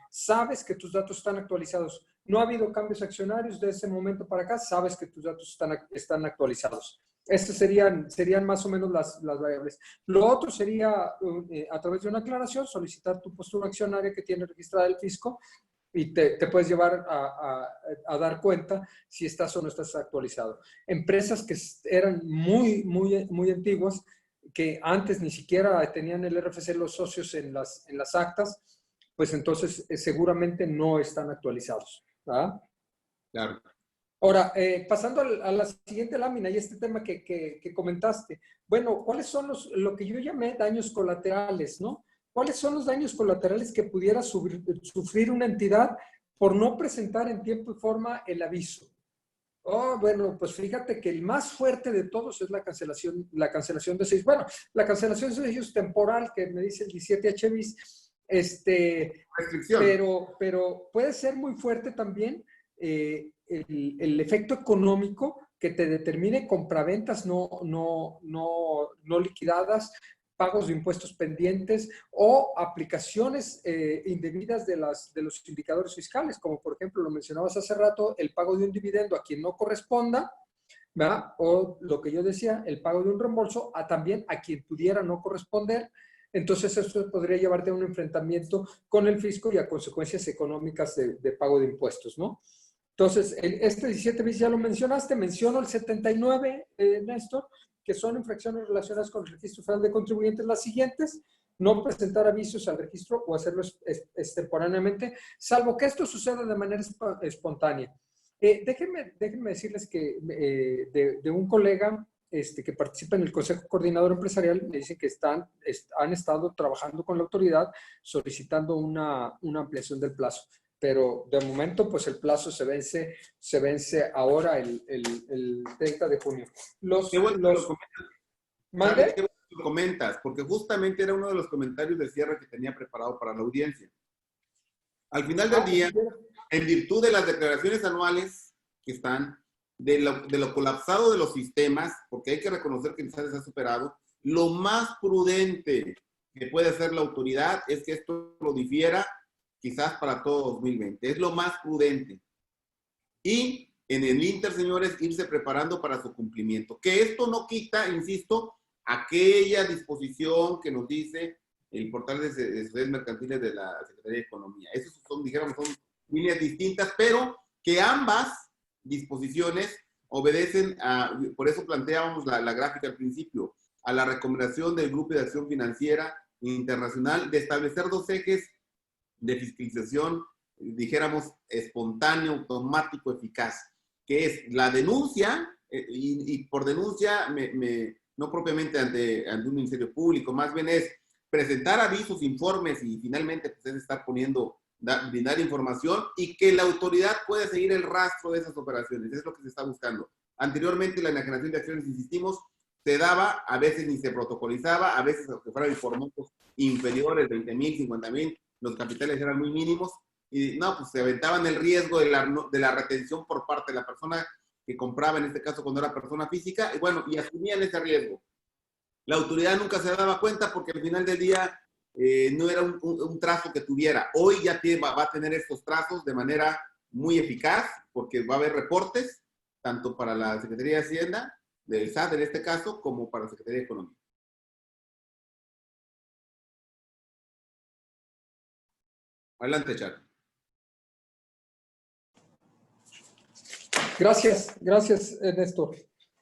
A: sabes que tus datos están actualizados. No ha habido cambios accionarios de ese momento para acá, sabes que tus datos están actualizados. Estas serían más o menos las variables. Lo otro sería, a través de una aclaración, solicitar tu postura accionaria que tiene registrada el fisco y te puedes llevar a dar cuenta si estás o no estás actualizado. Empresas que eran muy antiguas, que antes ni siquiera tenían el RFC los socios en las actas, pues entonces seguramente no están actualizados. ¿Ah?
B: Claro.
A: Ahora, pasando a la siguiente lámina y este tema que comentaste, bueno, ¿cuáles son lo que yo llamé daños colaterales, ¿no? ¿Cuáles son los daños colaterales que pudiera sufrir una entidad por no presentar en tiempo y forma el aviso? Oh, bueno, pues fíjate que el más fuerte de todos es la cancelación de sellos. Bueno, la cancelación de sellos temporal, que me dice el 17H bis, pero puede ser muy fuerte también el efecto económico que te determine compraventas no liquidadas, pagos de impuestos pendientes o aplicaciones indebidas de los indicadores fiscales, como por ejemplo lo mencionabas hace rato, el pago de un dividendo a quien no corresponda, ¿verdad? O lo que yo decía, el pago de un reembolso también a quien pudiera no corresponder. Entonces, eso podría llevarte a un enfrentamiento con el fisco y a consecuencias económicas de pago de impuestos, ¿no? Entonces, este 17 bis ya lo mencionaste, menciono el 79, Néstor, que son infracciones relacionadas con el Registro Federal de Contribuyentes las siguientes: no presentar avisos al registro o hacerlo extemporáneamente, salvo que esto suceda de manera espontánea. Déjenme decirles que de un colega que participa en el Consejo Coordinador Empresarial, me dicen que han estado trabajando con la autoridad solicitando una ampliación del plazo. Pero de momento, pues el plazo se vence ahora el 30 de junio.
B: Qué bueno que
A: ¿Mande?
B: lo comentas, porque justamente era uno de los comentarios de cierre que tenía preparado para la audiencia. Al final del día, en virtud de las declaraciones anuales que están, de lo colapsado de los sistemas, porque hay que reconocer que quizás se ha superado, lo más prudente que puede hacer la autoridad es que esto lo difiera quizás para todo 2020. Es lo más prudente. Y en el Inter, señores, irse preparando para su cumplimiento. Que esto no quita, insisto, aquella disposición que nos dice el portal de sociedades mercantiles de la Secretaría de Economía. Esos son, dijéramos, son líneas distintas, pero que ambas disposiciones obedecen a, por eso planteábamos la gráfica al principio, a la recomendación del Grupo de Acción Financiera Internacional de establecer 2 ejes de fiscalización, dijéramos, espontáneo, automático, eficaz, que es la denuncia, y por denuncia, no propiamente ante un ministerio público, más bien es presentar avisos, informes y finalmente pues, es estar brindar información y que la autoridad pueda seguir el rastro de esas operaciones. Eso es lo que se está buscando. Anteriormente, la enajenación de acciones, insistimos, se daba, a veces ni se protocolizaba, a veces aunque fueran formatos inferiores, 20,000, 50,000, los capitales eran muy mínimos y no, pues se aventaban el riesgo de la retención por parte de la persona que compraba, en este caso cuando era persona física, y bueno, y asumían ese riesgo. La autoridad nunca se daba cuenta porque al final del día no era un trazo que tuviera. Hoy ya va a tener estos trazos de manera muy eficaz porque va a haber reportes, tanto para la Secretaría de Hacienda, del SAT en este caso, como para la Secretaría de Economía. Adelante, Charlie.
A: Gracias, Néstor.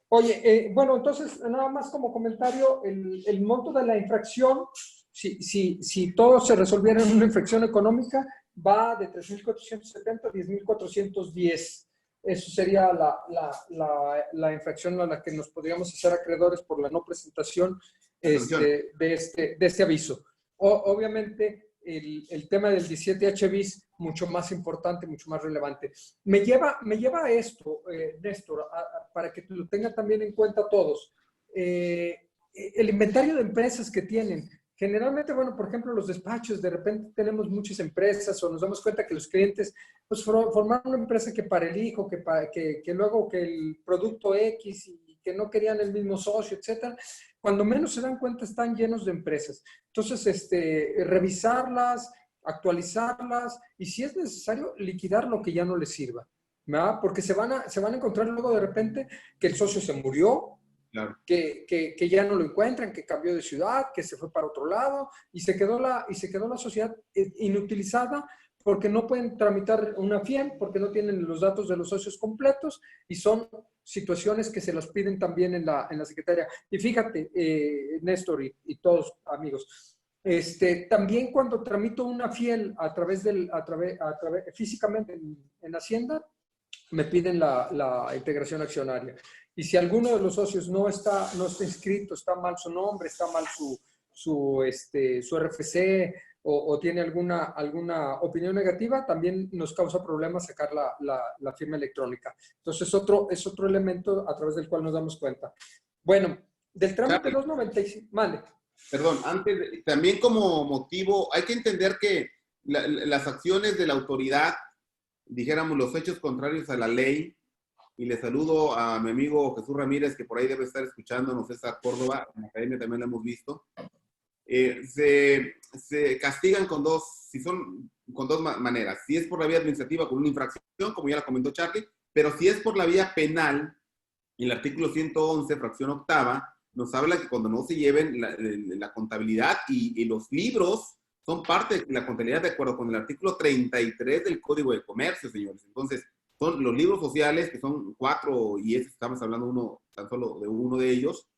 A: Oye, bueno, entonces, nada más como comentario, el monto de la infracción, si todo se resolviera en una infracción económica, va de 3.470 a 10.410. Eso sería la infracción a la que nos podríamos hacer acreedores por la no presentación de este aviso. Obviamente, el tema del 17H bis, mucho más importante, mucho más relevante. Me lleva a esto, Néstor, para que lo tengan también en cuenta todos. El inventario de empresas que tienen. Generalmente, bueno, por ejemplo, los despachos, de repente tenemos muchas empresas o nos damos cuenta que los clientes pues formaron una empresa que para el hijo, que luego que el producto X y que no querían el mismo socio, etcétera. Cuando menos se dan cuenta están llenos de empresas. Entonces, revisarlas, actualizarlas y si es necesario liquidar lo que ya no les sirva, ¿verdad? Porque se van a encontrar luego de repente que el socio se murió, claro, que ya no lo encuentran, que cambió de ciudad, que se fue para otro lado y se quedó la sociedad inutilizada porque no pueden tramitar una FIEM, porque no tienen los datos de los socios completos y son situaciones que se las piden también en la Secretaría. Y fíjate, Néstor y todos amigos, también cuando tramito una FIEL físicamente en Hacienda, me piden la integración accionaria. Y si alguno de los socios no está inscrito, está mal su nombre, está mal su RFC o tiene alguna opinión negativa, también nos causa problemas sacar la firma electrónica. Entonces, es otro elemento a través del cual nos damos cuenta. Bueno, del trámite 295, mande.
B: Perdón, también como motivo, hay que entender que las acciones de la autoridad, dijéramos, los hechos contrarios a la ley, y le saludo a mi amigo Jesús Ramírez, que por ahí debe estar escuchándonos, César Córdoba, en la academia también lo hemos visto, se castigan con dos maneras. Si es por la vía administrativa, con una infracción, como ya la comentó Charlie, pero si es por la vía penal, el artículo 111, fracción octava, nos habla que cuando no se lleven la contabilidad y los libros son parte de la contabilidad de acuerdo con el artículo 33 del Código de Comercio, señores. Entonces, son los libros sociales, que son 4, y estamos hablando tan solo de uno de ellos,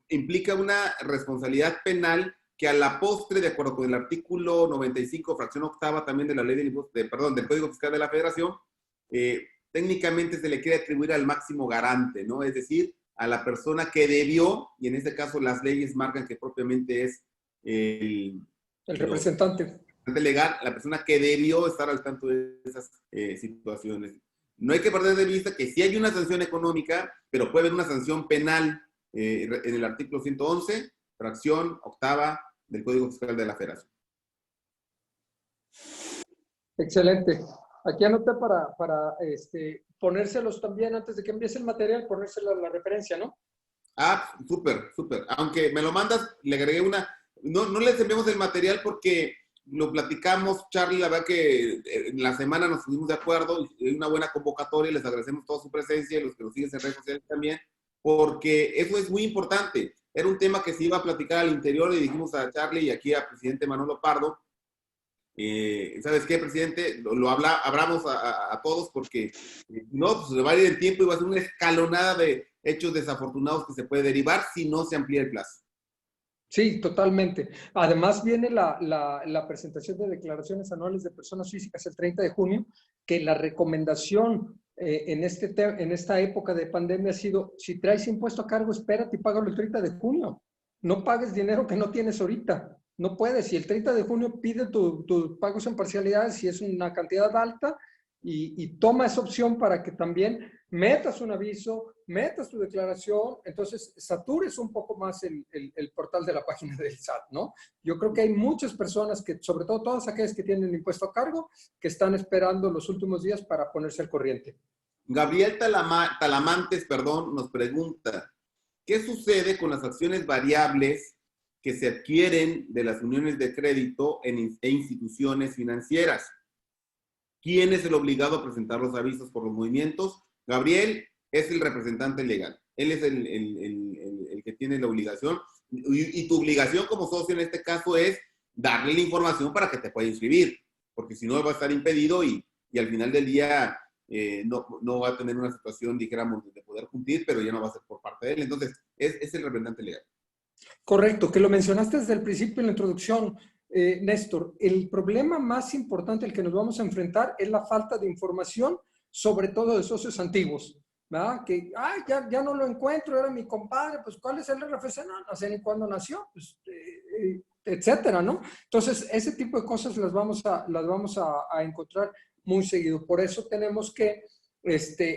B: implica una responsabilidad penal que a la postre, de acuerdo con el artículo 95, fracción octava también de la ley del Código Fiscal de la Federación, técnicamente se le quiere atribuir al máximo garante, ¿no? Es decir, a la persona que debió, y en este caso las leyes marcan que propiamente es
A: el representante
B: legal, la persona que debió estar al tanto de esas situaciones. No hay que perder de vista que sí hay una sanción económica, pero puede haber una sanción penal en el artículo 111, fracción octava del Código Fiscal de la Federación.
A: Excelente. Aquí anoté para ponérselos también antes de que envíes el material, ponérselo la referencia, ¿no?
B: Ah, súper. Aunque me lo mandas, le agregué una. No les enviamos el material porque lo platicamos, Charlie, la verdad que en la semana nos pusimos de acuerdo, y una buena convocatoria, les agradecemos toda su presencia y los que nos siguen en redes sociales también, porque eso es muy importante. Era un tema que se iba a platicar al interior y dijimos a Charlie y aquí al presidente Manolo Pardo, ¿sabes qué, presidente? Hablamos a todos porque no, pues se va a ir el tiempo y va a ser una escalonada de hechos desafortunados que se puede derivar si no se amplía el plazo.
A: Sí, totalmente. Además viene la presentación de declaraciones anuales de personas físicas el 30 de junio, que la recomendación en esta época de pandemia ha sido, si traes impuesto a cargo, espérate y págalo el 30 de junio. No pagues dinero que no tienes ahorita. No puedes. Si el 30 de junio pide tus pagos en parcialidades, si es una cantidad alta, y toma esa opción para que también metas un aviso, metas tu declaración, entonces satures un poco más el portal de la página del SAT, ¿no? Yo creo que hay muchas personas que, sobre todo todas aquellas que tienen impuesto a cargo, que están esperando los últimos días para ponerse al corriente.
B: Gabriel Talamantes, nos pregunta, ¿qué sucede con las acciones variables que se adquieren de las uniones de crédito e instituciones financieras? ¿Quién es el obligado a presentar los avisos por los movimientos? Gabriel es el representante legal. Él es el que tiene la obligación. Y tu obligación como socio en este caso es darle la información para que te pueda inscribir, porque si no va a estar impedido y al final del día no va a tener una situación, dijéramos, de poder cumplir, pero ya no va a ser por parte de él. Entonces, es el representante legal.
A: Correcto, que lo mencionaste desde el principio en la introducción, Néstor. El problema más importante al que nos vamos a enfrentar es la falta de información, sobre todo de socios antiguos, ¿verdad? Que, ya no lo encuentro, era mi compadre, pues ¿cuál es el RFC? No sé ni cuándo nació, pues, etcétera, ¿no? Entonces, ese tipo de cosas las vamos a encontrar muy seguido. Por eso tenemos que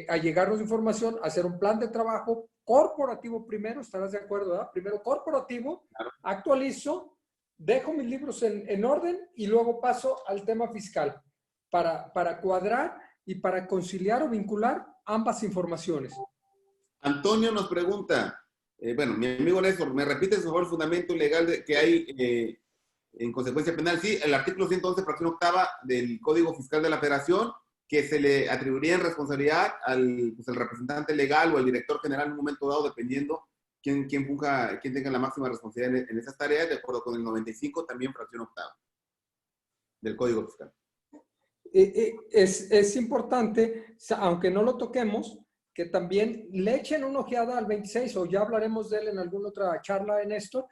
A: allegarnos de información, hacer un plan de trabajo corporativo primero, estarás de acuerdo, ¿verdad? Primero corporativo, claro. Actualizo, dejo mis libros en orden y luego paso al tema fiscal para cuadrar y para conciliar o vincular ambas informaciones.
B: Antonio nos pregunta, bueno, mi amigo Néstor, ¿me repites por favor el fundamento legal que hay en consecuencia penal? Sí, el artículo 111, fracción octava del Código Fiscal de la Federación, que se le atribuiría en responsabilidad al representante legal o al director general en un momento dado, dependiendo quién tenga la máxima responsabilidad en esas tareas, de acuerdo con el 95, también fracción octava del Código Fiscal.
A: Es importante, aunque no lo toquemos, que también le echen una ojeada al 26, o ya hablaremos de él en alguna otra charla en esto,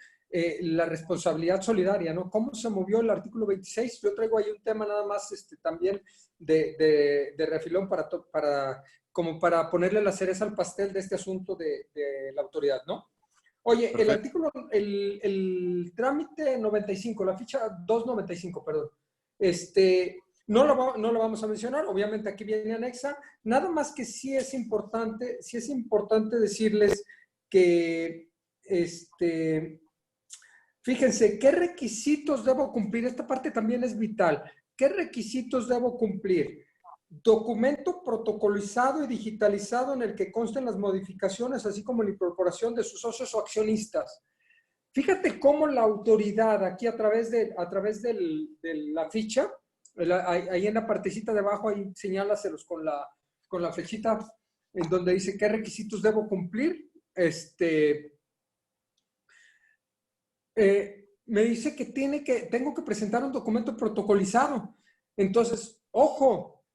A: la responsabilidad solidaria, ¿no? ¿Cómo se movió el artículo 26? Yo traigo ahí un tema nada más también de refilón como para ponerle la cereza al pastel de este asunto de la autoridad, ¿no? Oye, perfecto. El artículo, el trámite 95, la ficha 295, perdón, no lo vamos a mencionar, obviamente aquí viene anexa, nada más que sí es importante decirles que, fíjense, ¿qué requisitos debo cumplir? Esta parte también es vital. ¿Qué requisitos debo cumplir? Documento protocolizado y digitalizado en el que consten las modificaciones, así como la incorporación de sus socios o accionistas. Fíjate cómo la autoridad, aquí a través de la ficha, ahí en la partecita de abajo, ahí señálaselos con la flechita en donde dice qué requisitos debo cumplir. Me dice que tengo que presentar un documento protocolizado. Entonces, ojo,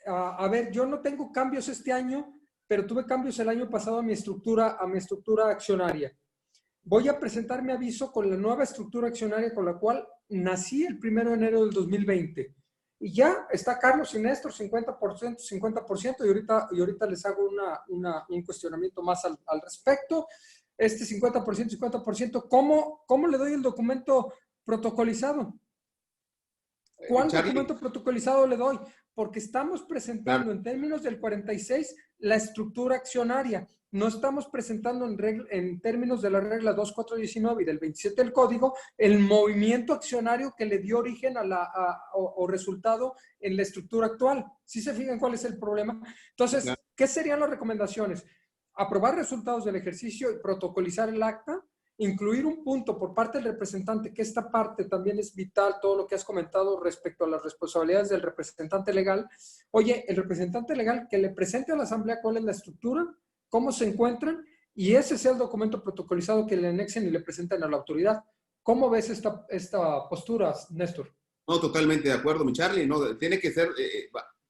A: a ver, yo no tengo cambios este año, pero tuve cambios el año pasado a mi estructura accionaria. Voy a presentar mi aviso con la nueva estructura accionaria con la cual nací el 1 de enero del 2020. Y ya está Carlos y Néstor, 50%, y ahorita les hago un cuestionamiento más al respecto. 50%, ¿cómo le doy el documento protocolizado? ¿Cuál documento protocolizado le doy? Porque estamos presentando en términos del 46 la estructura accionaria. No estamos presentando en términos de la regla 2419 y del 27 del código el movimiento accionario que le dio origen o resultado en la estructura actual. ¿Sí se fijan cuál es el problema? Entonces, ¿qué serían las recomendaciones? Aprobar resultados del ejercicio y protocolizar el acta, incluir un punto por parte del representante, que esta parte también es vital, todo lo que has comentado respecto a las responsabilidades del representante legal. Oye, el representante legal que le presente a la asamblea cuál es la estructura, cómo se encuentran, y ese sea el documento protocolizado que le anexen y le presenten a la autoridad. ¿Cómo ves esta postura, Néstor?
B: No, totalmente de acuerdo, mi Charlie. No, tiene que ser,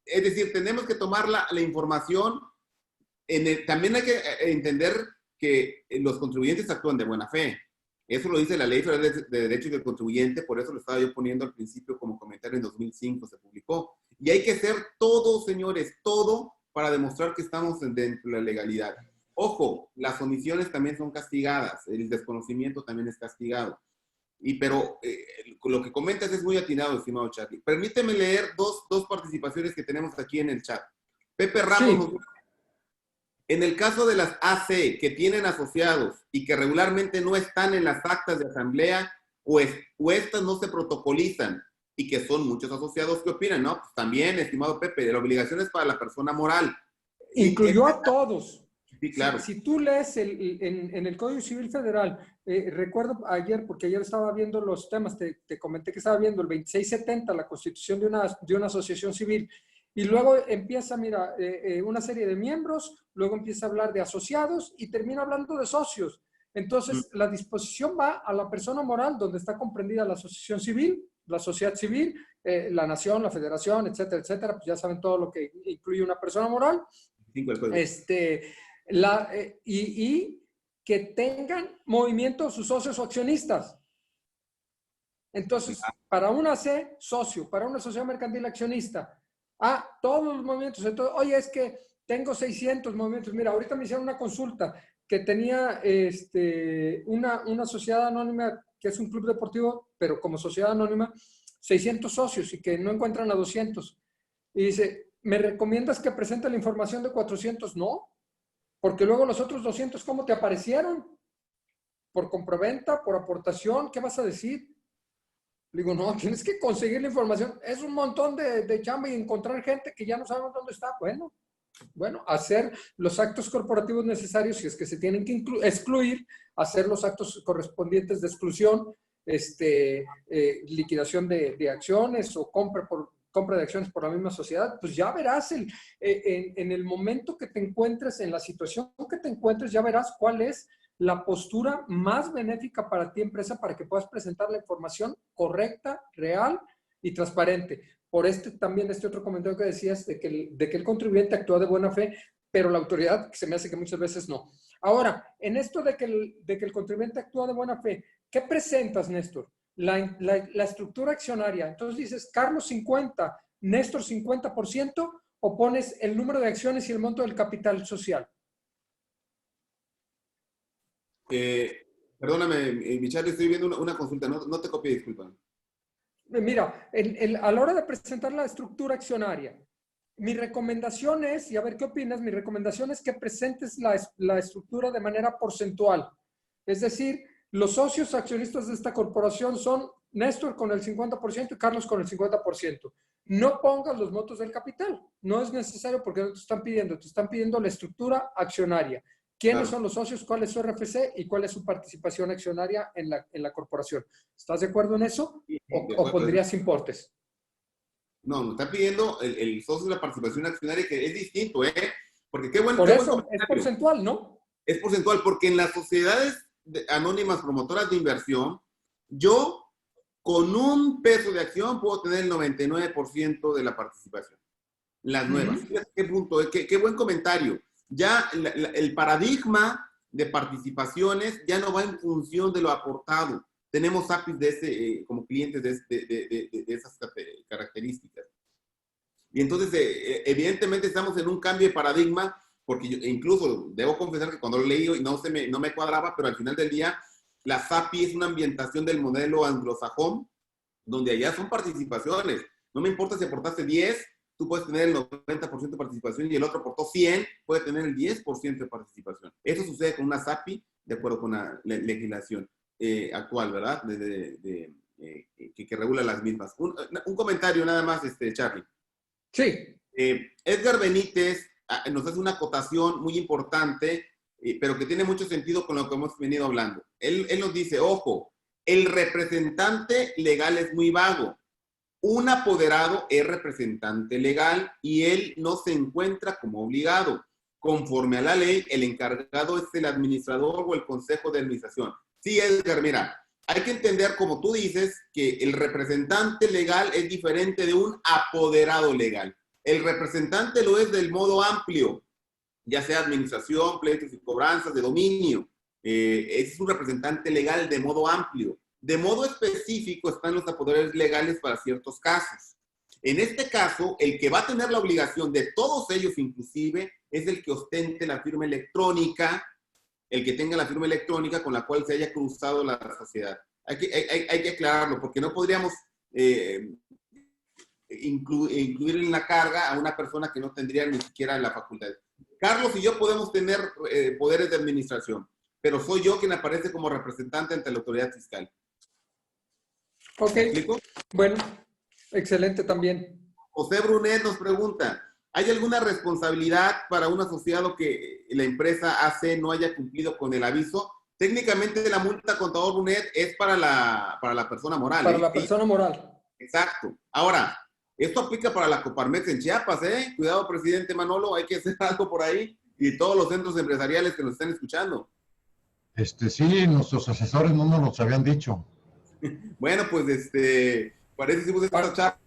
B: es decir, tenemos que tomar la información. También hay que entender que los contribuyentes actúan de buena fe. Eso lo dice la Ley Federal de Derechos del Contribuyente, por eso lo estaba yo poniendo al principio como comentario, en 2005 se publicó. Y hay que hacer todo, señores, todo para demostrar que estamos dentro de la legalidad. Ojo, las omisiones también son castigadas, el desconocimiento también es castigado. Pero lo que comentas es muy atinado, estimado Charlie. Permíteme leer dos participaciones que tenemos aquí en el chat. Pepe Ramos nos... En el caso de las AC que tienen asociados y que regularmente no están en las actas de asamblea o estas no se protocolizan y que son muchos asociados, ¿qué opinan? No, pues también, estimado Pepe, la obligación es para la persona moral.
A: Incluyó a todos.
B: Sí, claro.
A: Si tú lees en el Código Civil Federal, recuerdo ayer, porque ayer estaba viendo los temas, te comenté que estaba viendo el 2670, la constitución de una asociación civil, y luego empieza, mira, una serie de miembros, luego empieza a hablar de asociados y termina hablando de socios. Entonces, la disposición va a la persona moral, donde está comprendida la asociación civil, la sociedad civil, la nación, la federación, etcétera, etcétera. Pues ya saben todo lo que incluye una persona moral. Y que tengan movimiento sus socios o accionistas. Entonces, para una C, socio, para una sociedad mercantil accionista. Todos los movimientos. Entonces, oye, es que tengo 600 movimientos. Mira, ahorita me hicieron una consulta que tenía una sociedad anónima, que es un club deportivo, pero como sociedad anónima, 600 socios y que no encuentran a 200. Y dice, ¿me recomiendas que presente la información de 400? No, porque luego los otros 200, ¿cómo te aparecieron? ¿Por compraventa? ¿Por aportación? ¿Qué vas a decir? Le digo, no, tienes que conseguir la información. Es un montón de chamba y encontrar gente que ya no sabemos dónde está. Bueno, hacer los actos corporativos necesarios, si es que se tienen que excluir, hacer los actos correspondientes de exclusión, liquidación de acciones o compra de acciones por la misma sociedad, pues ya verás en el momento que te encuentres, en la situación que te encuentres, ya verás cuál es la postura más benéfica para ti, empresa, para que puedas presentar la información correcta, real y transparente. Por también este otro comentario que decías de que el contribuyente actúa de buena fe, pero la autoridad, que se me hace que muchas veces no. Ahora, en esto de que el contribuyente actúa de buena fe, ¿qué presentas, Néstor? La estructura accionaria. Entonces dices, Carlos 50, Néstor 50%, o pones el número de acciones y el monto del capital social.
B: Perdóname, Michelle, estoy viendo una consulta, no te copié, disculpa.
A: Mira, a la hora de presentar la estructura accionaria, mi recomendación es, y a ver qué opinas, mi recomendación es que presentes la estructura de manera porcentual. Es decir, los socios accionistas de esta corporación son Néstor con el 50% y Carlos con el 50%. No pongas los montos del capital. No es necesario porque no te están pidiendo la estructura accionaria. ¿Quiénes son los socios? ¿Cuál es su RFC? ¿Y cuál es su participación accionaria en la corporación? ¿Estás de acuerdo en eso? ¿O pondrías importes?
B: No, nos está pidiendo el socio de la participación accionaria, que es distinto, Porque qué bueno.
A: Por eso es porcentual, ¿no?
B: Es porcentual, porque en las sociedades anónimas promotoras de inversión, yo con un peso de acción puedo tener el 99% de la participación. Las nuevas. ¿Qué punto? Qué buen comentario. Ya el paradigma de participaciones ya no va en función de lo aportado. Tenemos APIs como clientes de esas características. Y entonces, evidentemente, estamos en un cambio de paradigma, porque yo incluso debo confesar que cuando lo leí no me cuadraba, pero al final del día, la SAPI es una ambientación del modelo anglosajón, donde allá son participaciones. No me importa si aportaste 10, tú puedes tener el 90% de participación y el otro aportó 100, puede tener el 10% de participación. Eso sucede con una SAPI, de acuerdo con la legislación actual, ¿verdad? Que regula las mismas. Un comentario nada más, Charlie.
A: Sí.
B: Edgar Benítez nos hace una acotación muy importante, pero que tiene mucho sentido con lo que hemos venido hablando. Él nos dice, ojo, el representante legal es muy vago. Un apoderado es representante legal y él no se encuentra como obligado. Conforme a la ley, el encargado es el administrador o el consejo de administración. Sí, Edgar, mira, hay que entender, como tú dices, que el representante legal es diferente de un apoderado legal. El representante lo es del modo amplio, ya sea administración, pleitos y cobranzas de dominio. Es un representante legal de modo amplio. De modo específico están los apoderadores legales para ciertos casos. En este caso, el que va a tener la obligación de todos ellos inclusive es el que ostente la firma electrónica, el que tenga la firma electrónica con la cual se haya cruzado la sociedad. Hay que aclararlo, porque no podríamos incluir en la carga a una persona que no tendría ni siquiera la facultad. Carlos y yo podemos tener poderes de administración, pero soy yo quien aparece como representante ante la autoridad fiscal.
A: Ok.
B: ¿Me explico?
A: Bueno, excelente también.
B: José Brunet nos pregunta, ¿hay alguna responsabilidad para un asociado que la empresa AC no haya cumplido con el aviso? Técnicamente la multa, contador Brunet, es para la persona moral.
A: Para la persona moral.
B: Exacto. Ahora, esto aplica para la Coparmex en Chiapas, ¿eh? Cuidado, presidente Manolo, hay que hacer algo por ahí y todos los centros empresariales que nos estén escuchando.
E: Sí, nuestros asesores no nos los habían dicho.
B: Bueno, pues parece que hicimos esta charla.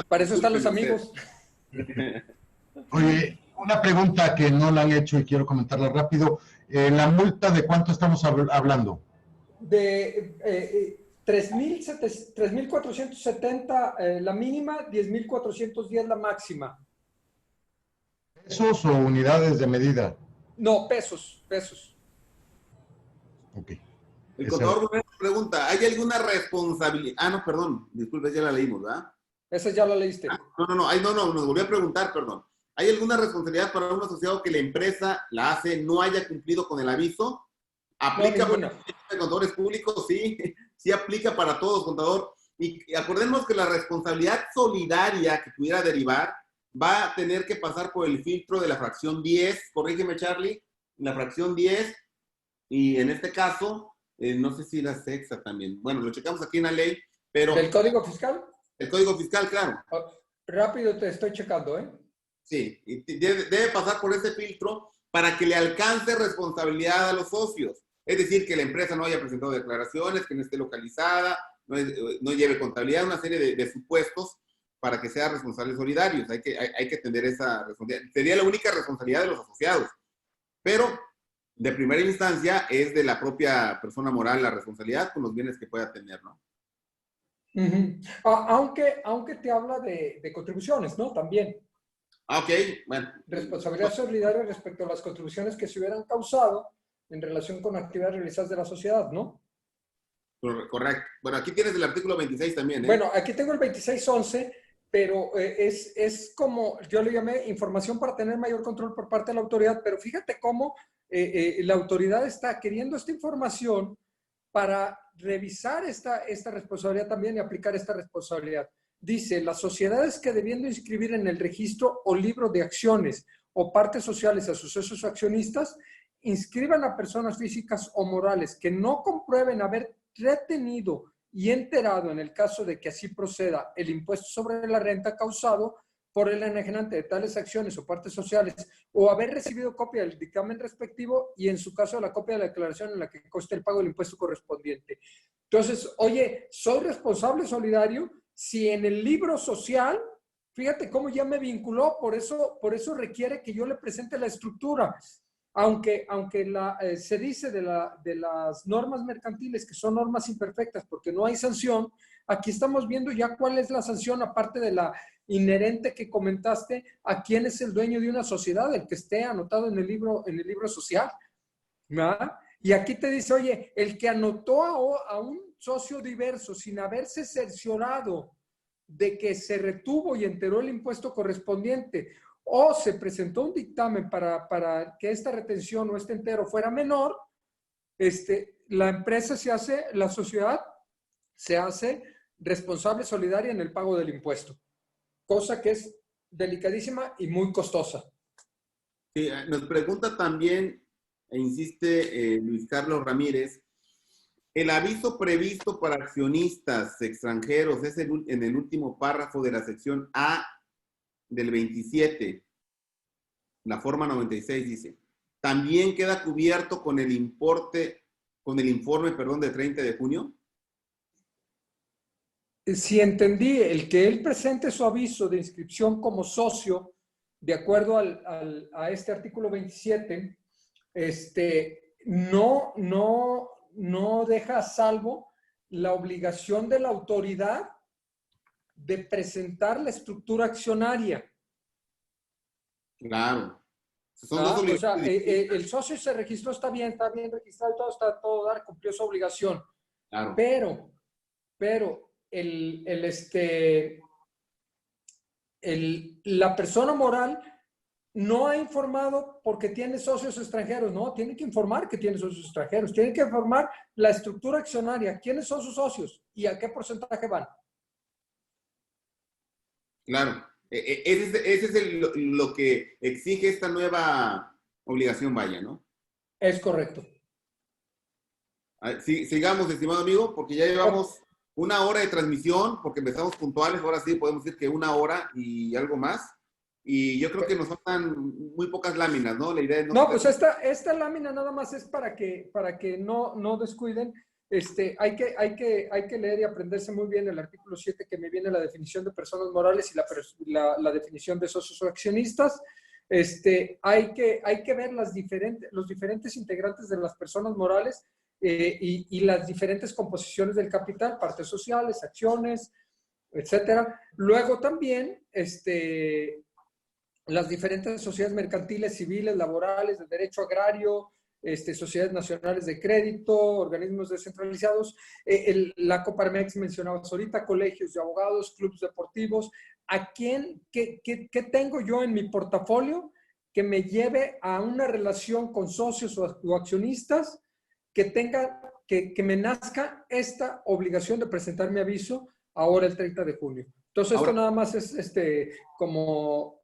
A: Para eso están los
B: Disculpen
A: amigos.
E: Oye, una pregunta que no la han hecho y quiero comentarla rápido. ¿La multa de cuánto estamos hablando?
A: De 3,470 la mínima, 10,410 la máxima.
E: ¿Pesos o unidades de medida?
A: No, pesos, pesos.
E: Ok.
B: El
E: Esa-
B: contador Brunel pregunta, ¿hay alguna responsabilidad? Ah, no, perdón, disculpe, ya la leímos, ¿verdad?
A: Esa ya la leíste.
B: No, nos volvió a preguntar, perdón. ¿Hay alguna responsabilidad para un asociado que la empresa la hace no haya cumplido con el aviso? ¿Aplica
A: No,
B: para los contadores públicos? Sí, sí aplica para todos, contador. Y acordemos que la responsabilidad solidaria que pudiera derivar va a tener que pasar por el filtro de la fracción 10, corrígeme Charlie, la fracción 10, y en este caso, no sé si la sexta también. Bueno, lo checamos aquí en la ley, pero
A: ¿Del Código Fiscal?
B: el Código Fiscal, claro.
A: Rápido te estoy checando, ¿eh?
B: Sí, y debe pasar por ese filtro para que le alcance responsabilidad a los socios. Es decir, que la empresa no haya presentado declaraciones, que no esté localizada, no lleve contabilidad, una serie de supuestos para que sea responsable solidarios. Hay que atender esa responsabilidad. Sería la única responsabilidad de los asociados. Pero de primera instancia es de la propia persona moral la responsabilidad con los bienes que pueda tener, ¿no?
A: Uh-huh. Aunque te habla de contribuciones, ¿no? También.
B: Ok, bueno.
A: Responsabilidad solidaria respecto a las contribuciones que se hubieran causado en relación con actividades realizadas de la sociedad, ¿no?
B: Correcto. Bueno, aquí tienes el artículo 26 también, ¿eh?
A: Bueno, aquí tengo el 2611, pero es como, yo le llamé información para tener mayor control por parte de la autoridad, pero fíjate cómo la autoridad está queriendo esta información para revisar esta responsabilidad también y aplicar esta responsabilidad. Dice, las sociedades que debiendo inscribir en el registro o libro de acciones o partes sociales a sus socios accionistas, inscriban a personas físicas o morales que no comprueben haber retenido y enterado, en el caso de que así proceda, el impuesto sobre la renta causado por el enajenante de tales acciones o partes sociales, o haber recibido copia del dictamen respectivo y en su caso la copia de la declaración en la que conste el pago del impuesto correspondiente. Entonces, oye, soy responsable solidario si en el libro social, fíjate cómo ya me vinculó, por eso requiere que yo le presente la estructura. Aunque se dice de las normas mercantiles que son normas imperfectas porque no hay sanción, aquí estamos viendo ya cuál es la sanción, aparte de la inherente que comentaste, a quién es el dueño de una sociedad, el que esté anotado en el libro social, ¿verdad? Y aquí te dice, oye, el que anotó a un socio diverso sin haberse cerciorado de que se retuvo y enteró el impuesto correspondiente, o se presentó un dictamen para que esta retención o este entero fuera menor, la empresa la sociedad se hace responsable solidaria en el pago del impuesto, cosa que es delicadísima y muy costosa.
B: Sí, nos pregunta también, e insiste Luis Carlos Ramírez, el aviso previsto para accionistas extranjeros es en el último párrafo de la sección A del 27, la forma 96 dice, también queda cubierto con el informe, de 30 de junio.
A: Si entendí, el que él presente su aviso de inscripción como socio, de acuerdo a este artículo 27, no deja a salvo la obligación de la autoridad de presentar la estructura accionaria.
B: Claro. Son dos
A: O sea,
B: obligaciones.
A: el socio se registró, está bien registrado, todo está todo dar, cumplió su obligación.
B: Claro.
A: Pero la persona moral no ha informado porque tiene socios extranjeros, no, tiene que informar que tiene socios extranjeros, tiene que informar la estructura accionaria, quiénes son sus socios y a qué porcentaje van.
B: Claro, ese es lo que exige esta nueva obligación, vaya, ¿no?
A: Es correcto.
B: Sigamos, estimado amigo, porque ya llevamos 1 hora de transmisión, porque empezamos puntuales, ahora sí podemos decir que 1 hora y algo más. y yo creo que nos faltan muy pocas láminas, ¿no? La idea es
A: No, pues esta lámina nada más es para que no descuiden. Hay que leer y aprenderse muy bien el artículo 7, que me viene la definición de personas morales y la definición de socios o accionistas. Hay que ver los diferentes integrantes de las personas morales y las diferentes composiciones del capital, partes sociales, acciones, etcétera. Luego también, las diferentes sociedades mercantiles, civiles, laborales, de derecho agrario, sociedades nacionales de crédito, organismos descentralizados, la Coparmex mencionabas ahorita, colegios de abogados, clubes deportivos. ¿Qué tengo yo en mi portafolio que me lleve a una relación con socios o accionistas que me nazca esta obligación de presentar mi aviso ahora el 30 de junio? Entonces, esto nada más es como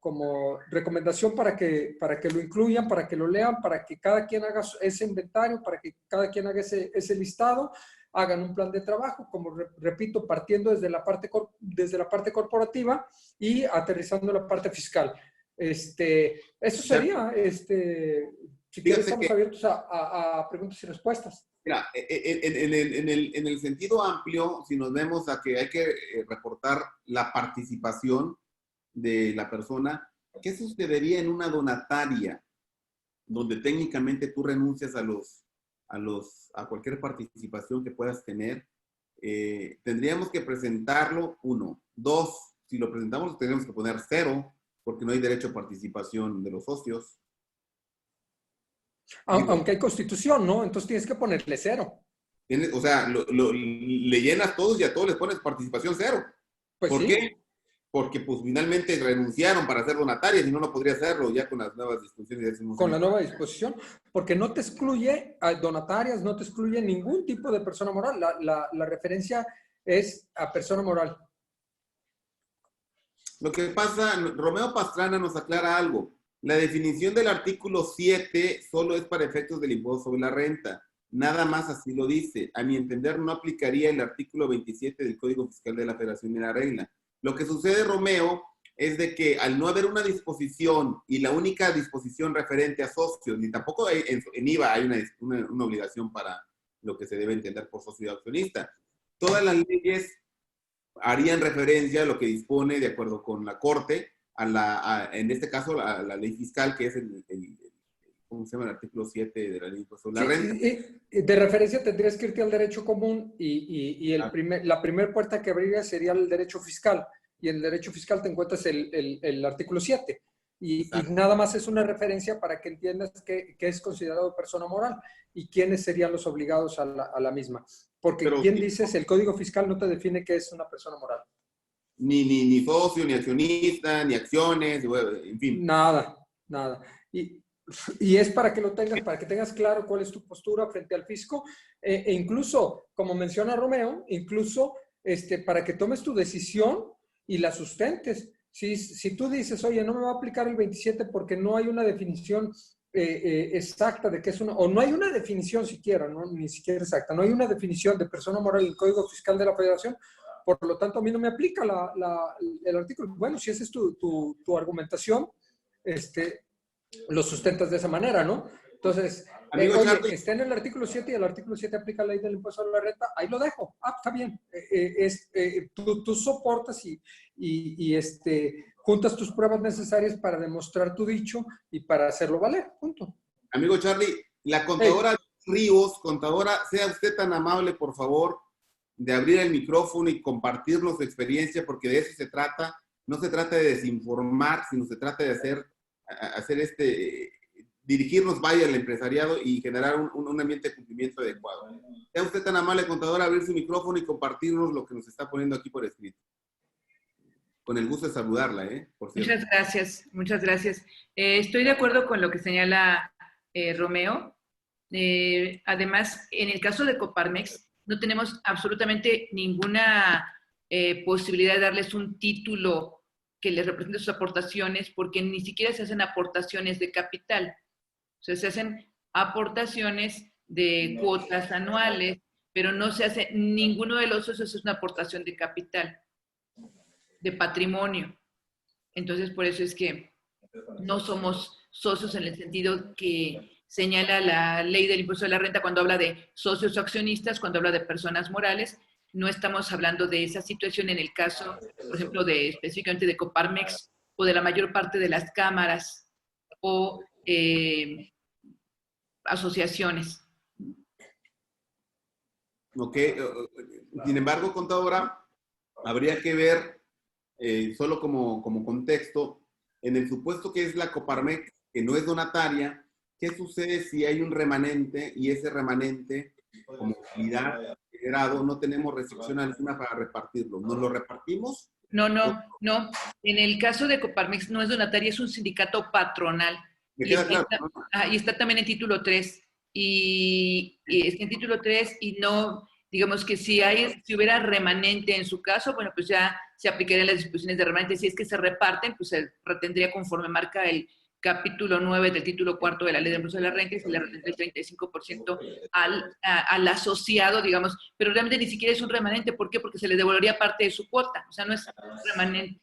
A: recomendación para que lo incluyan, para que lo lean, para que cada quien haga ese inventario, para que cada quien haga ese listado, hagan un plan de trabajo, como repito, partiendo desde la parte corporativa y aterrizando la parte fiscal. Eso sería, si quieres, estamos abiertos a preguntas y respuestas.
B: Mira, en el sentido amplio, si nos vemos a que hay que reportar la participación de la persona, ¿qué sucedería en una donataria donde técnicamente tú renuncias a cualquier participación que puedas tener? Tendríamos que presentarlo, 1. 2, si lo presentamos tendríamos que poner 0, porque no hay derecho a participación de los socios.
A: Aunque hay constitución, ¿no? Entonces tienes que ponerle 0.
B: O sea, le llenas todos y a todos les pones participación 0.
A: Pues
B: ¿Por
A: sí.
B: qué? Porque pues finalmente renunciaron para ser donatarias y no podría hacerlo ya con las nuevas disposiciones.
A: Con la nueva disposición, porque no te excluye a donatarias, no te excluye ningún tipo de persona moral. La referencia es a persona moral.
B: Lo que pasa, Romeo Pastrana nos aclara algo. La definición del artículo 7 solo es para efectos del impuesto sobre la renta. Nada más así lo dice. A mi entender, no aplicaría el artículo 27 del Código Fiscal de la Federación en la regla. Lo que sucede, Romeo, es de que al no haber una disposición y la única disposición referente a socios, ni tampoco en IVA hay una obligación para lo que se debe entender por socio accionista. Todas las leyes harían referencia a lo que dispone, de acuerdo con la Corte, en este caso, a la ley fiscal, que es ¿cómo se llama? El artículo 7 de la ley sobre la renta.
A: De referencia tendrías que irte al derecho común y la primera puerta que abriría sería el derecho fiscal. Y en el derecho fiscal te encuentras el artículo 7. Y nada más es una referencia para que entiendas qué es considerado persona moral y quiénes serían los obligados a la misma. Porque bien dices, el Código Fiscal no te define qué es una persona moral.
B: Ni socio, ni accionista, ni acciones, en fin.
A: Nada. Y es para que lo tengas, para que tengas claro cuál es tu postura frente al fisco, e incluso, como menciona Romeo, incluso para que tomes tu decisión y la sustentes. Si tú dices, oye, no me va a aplicar el 27 porque no hay una definición exacta de qué es o no hay una definición siquiera, ¿no? Ni siquiera exacta, no hay una definición de persona moral en el Código Fiscal de la Federación, por lo tanto a mí no me aplica el artículo. Bueno, si esa es tu argumentación, lo sustentas de esa manera, ¿no? Entonces, oye, está en el artículo 7 y el artículo 7 aplica la ley del impuesto a la renta, ahí lo dejo. Está bien. Tú soportas y juntas tus pruebas necesarias para demostrar tu dicho y para hacerlo valer. Punto.
B: Amigo Charlie, la contadora Ríos, contadora, sea usted tan amable, por favor, de abrir el micrófono y compartirnos su experiencia, porque de eso se trata. No se trata de desinformar, sino se trata de hacer dirigirnos vaya al empresariado y generar un ambiente de cumplimiento adecuado. Sea usted tan amable, contadora, abrir su micrófono y compartirnos lo que nos está poniendo aquí por escrito. Con el gusto de saludarla, por cierto.
F: Muchas gracias. Estoy de acuerdo con lo que señala Romeo. Además, en el caso de Coparmex, no tenemos absolutamente ninguna posibilidad de darles un título que les represente sus aportaciones, porque ni siquiera se hacen aportaciones de capital. O sea, se hacen aportaciones de cuotas anuales, pero no se hace, ninguno de los socios es una aportación de capital, de patrimonio. Entonces, por eso es que no somos socios en el sentido que señala la ley del impuesto de la renta cuando habla de socios o accionistas, cuando habla de personas morales. No estamos hablando de esa situación en el caso, por ejemplo, específicamente de Coparmex o de la mayor parte de las cámaras o asociaciones.
B: Ok, sin embargo, contadora, habría que ver, solo como contexto, en el supuesto que es la Coparmex, que no es donataria, ¿qué sucede si hay un remanente y ese remanente, como utilidad generado, no tenemos restricción alguna para repartirlo? ¿Nos lo repartimos?
F: No. En el caso de Coparmex no es donataria, es un sindicato patronal.
B: Me queda claro, ¿no?
F: Y está también en título 3. Y está en título 3 y no, digamos que si hubiera remanente en su caso, bueno, pues ya se aplicarían las disposiciones de remanente. Si es que se reparten, pues se retendría conforme marca el capítulo 9 del título 4 de la Ley de Impuesto de la Renta y se le retendría el 35% al asociado, digamos, pero realmente ni siquiera es un remanente. ¿Por qué? Porque se le devolvería parte de su cuota, o sea, no es remanente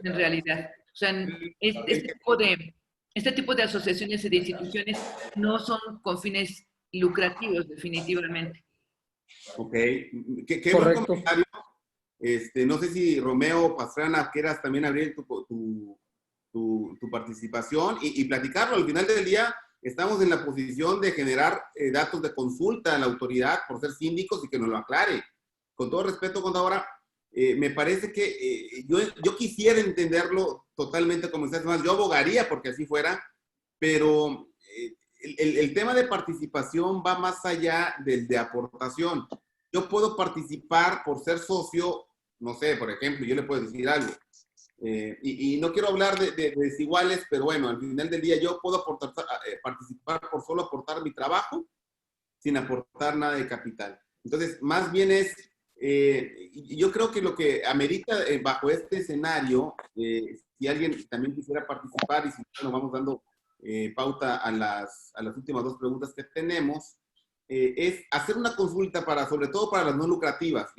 F: en realidad. O sea, este tipo de asociaciones y de instituciones no son con fines lucrativos, definitivamente.
B: Ok, qué buen comentario. No sé si Romeo o Pastrana quieras también abrir tu participación y platicarlo. Al final del día estamos en la posición de generar datos de consulta a la autoridad por ser síndicos y que nos lo aclare. Con todo respeto, contadora, me parece que yo quisiera entenderlo totalmente como ustedes más. Yo abogaría porque así fuera, pero el tema de participación va más allá del de aportación. Yo puedo participar por ser socio, no sé, por ejemplo, yo le puedo decir algo. Y no quiero hablar de desiguales, pero bueno, al final del día yo puedo participar por solo aportar mi trabajo sin aportar nada de capital. Entonces, más bien yo creo que lo que amerita bajo este escenario, si alguien también quisiera participar y si no, nos vamos dando pauta a las últimas dos preguntas que tenemos, es hacer una consulta sobre todo para las no lucrativas,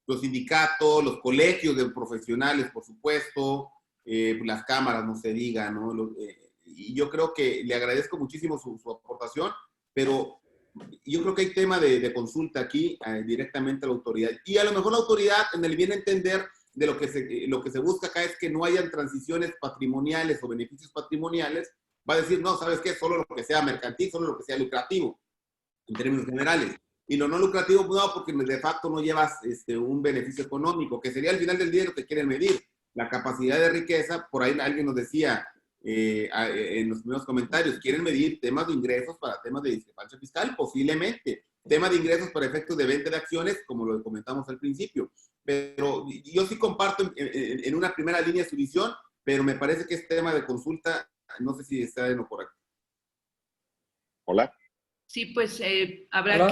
B: los sindicatos, los colegios de profesionales, por supuesto, las cámaras, no se diga, ¿no? Y yo creo que le agradezco muchísimo su aportación, pero yo creo que hay tema de consulta aquí directamente a la autoridad. Y a lo mejor la autoridad, en el bien entender de lo que se busca acá es que no hayan transiciones patrimoniales o beneficios patrimoniales, va a decir, no, ¿sabes qué? Solo lo que sea mercantil, solo lo que sea lucrativo, en términos generales. Y lo no lucrativo, no, porque de facto no llevas un beneficio económico, que sería al final del día lo que quieren medir. La capacidad de riqueza, por ahí alguien nos decía en los primeros comentarios, quieren medir temas de ingresos para temas de discrepancia fiscal, posiblemente. Tema de ingresos para efectos de venta de acciones, como lo comentamos al principio. Pero yo sí comparto en una primera línea su visión, pero me parece que este tema de consulta, no sé si está en lo correcto.
D: Hola.
F: Sí, pues habrá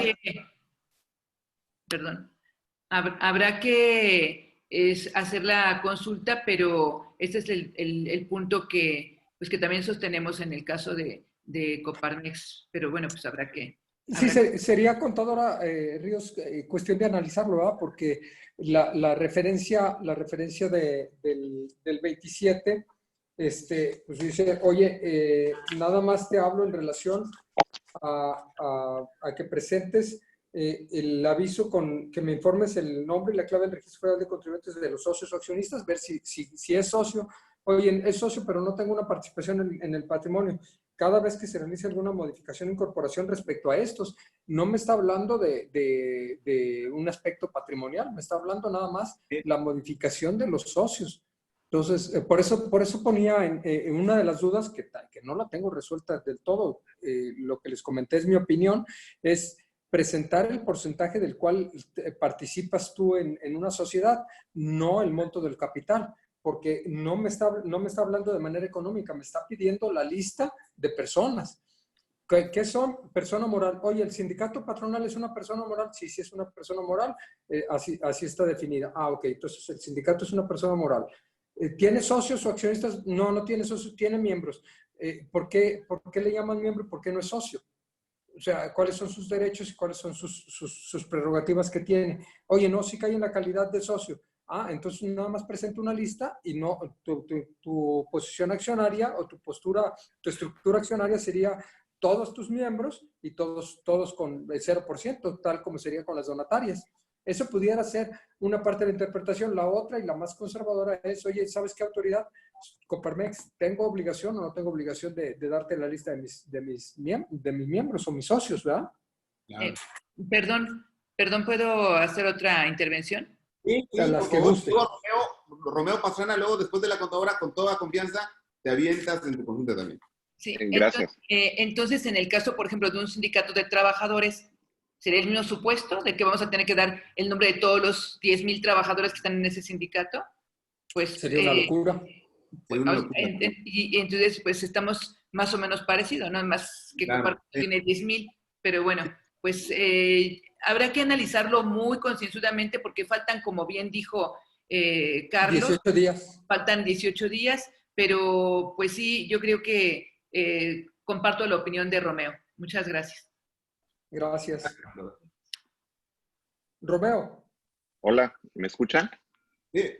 F: que hacer la consulta, pero este es el punto que también sostenemos en el caso de Coparmex, pero bueno, pues habrá que...
A: Sí, sería, contadora Ríos, cuestión de analizarlo, ¿verdad? Porque la referencia del 27, pues dice, oye, nada más te hablo en relación a que presentes el aviso que me informes el nombre y la clave del registro federal de contribuyentes de los socios o accionistas, ver si es socio. Oye, es socio, pero no tengo una participación en el patrimonio. Cada vez que se realice alguna modificación o incorporación respecto a estos, no me está hablando de un aspecto patrimonial, me está hablando nada más la modificación de los socios. Entonces, por eso ponía en una de las dudas, que no la tengo resuelta del todo, lo que les comenté es mi opinión, es presentar el porcentaje del cual participas tú en una sociedad, no el monto del capital, porque no me está hablando de manera económica, me está pidiendo la lista de personas. ¿Qué son? Persona moral. Oye, ¿el sindicato patronal es una persona moral? Sí, sí es una persona moral, así está definida. Ah, ok, entonces el sindicato es una persona moral. ¿Tiene socios o accionistas? No, no tiene socios, tiene miembros. ¿Por qué le llaman miembro? ¿Por qué no es socio? O sea, ¿cuáles son sus derechos y cuáles son sus prerrogativas que tiene? Oye, no, sí cae en la calidad de socio. Entonces nada más presenta una lista y no tu posición accionaria o tu postura, tu estructura accionaria sería todos tus miembros y todos con el 0%, tal como sería con las donatarias. Eso pudiera ser una parte de la interpretación. La otra y la más conservadora es, oye, ¿sabes qué, autoridad? Coparmex, ¿tengo obligación o no tengo obligación de darte la lista de mis miembros o mis socios, verdad?
F: Eh, perdón, ¿puedo hacer otra intervención?
B: Sí,
A: O sea,
B: sí,
A: las
B: por
A: que
B: favor.
A: guste.
B: Luego, Romeo Pastrana, luego después de la contadora, con toda confianza, te avientas en tu conjunta también.
F: Sí,
D: Gracias.
F: entonces, en el caso, por ejemplo, de un sindicato de trabajadores, ¿sería el mismo supuesto de que vamos a tener que dar el nombre de todos los 10,000 trabajadores que están en ese sindicato? Pues,
A: Sería una locura.
B: Sería una locura.
F: y entonces, pues estamos más o menos parecidos, ¿no? Más que
B: Claro,
F: Coparmex tiene 10,000, pero bueno, pues habrá que analizarlo muy concienzudamente porque faltan, como bien dijo Carlos,
A: 18 días.
F: faltan 18 días, pero pues sí, yo creo que comparto la opinión de Romeo. Muchas gracias.
A: Gracias. Romeo.
D: Hola, ¿me escuchan?
B: Sí.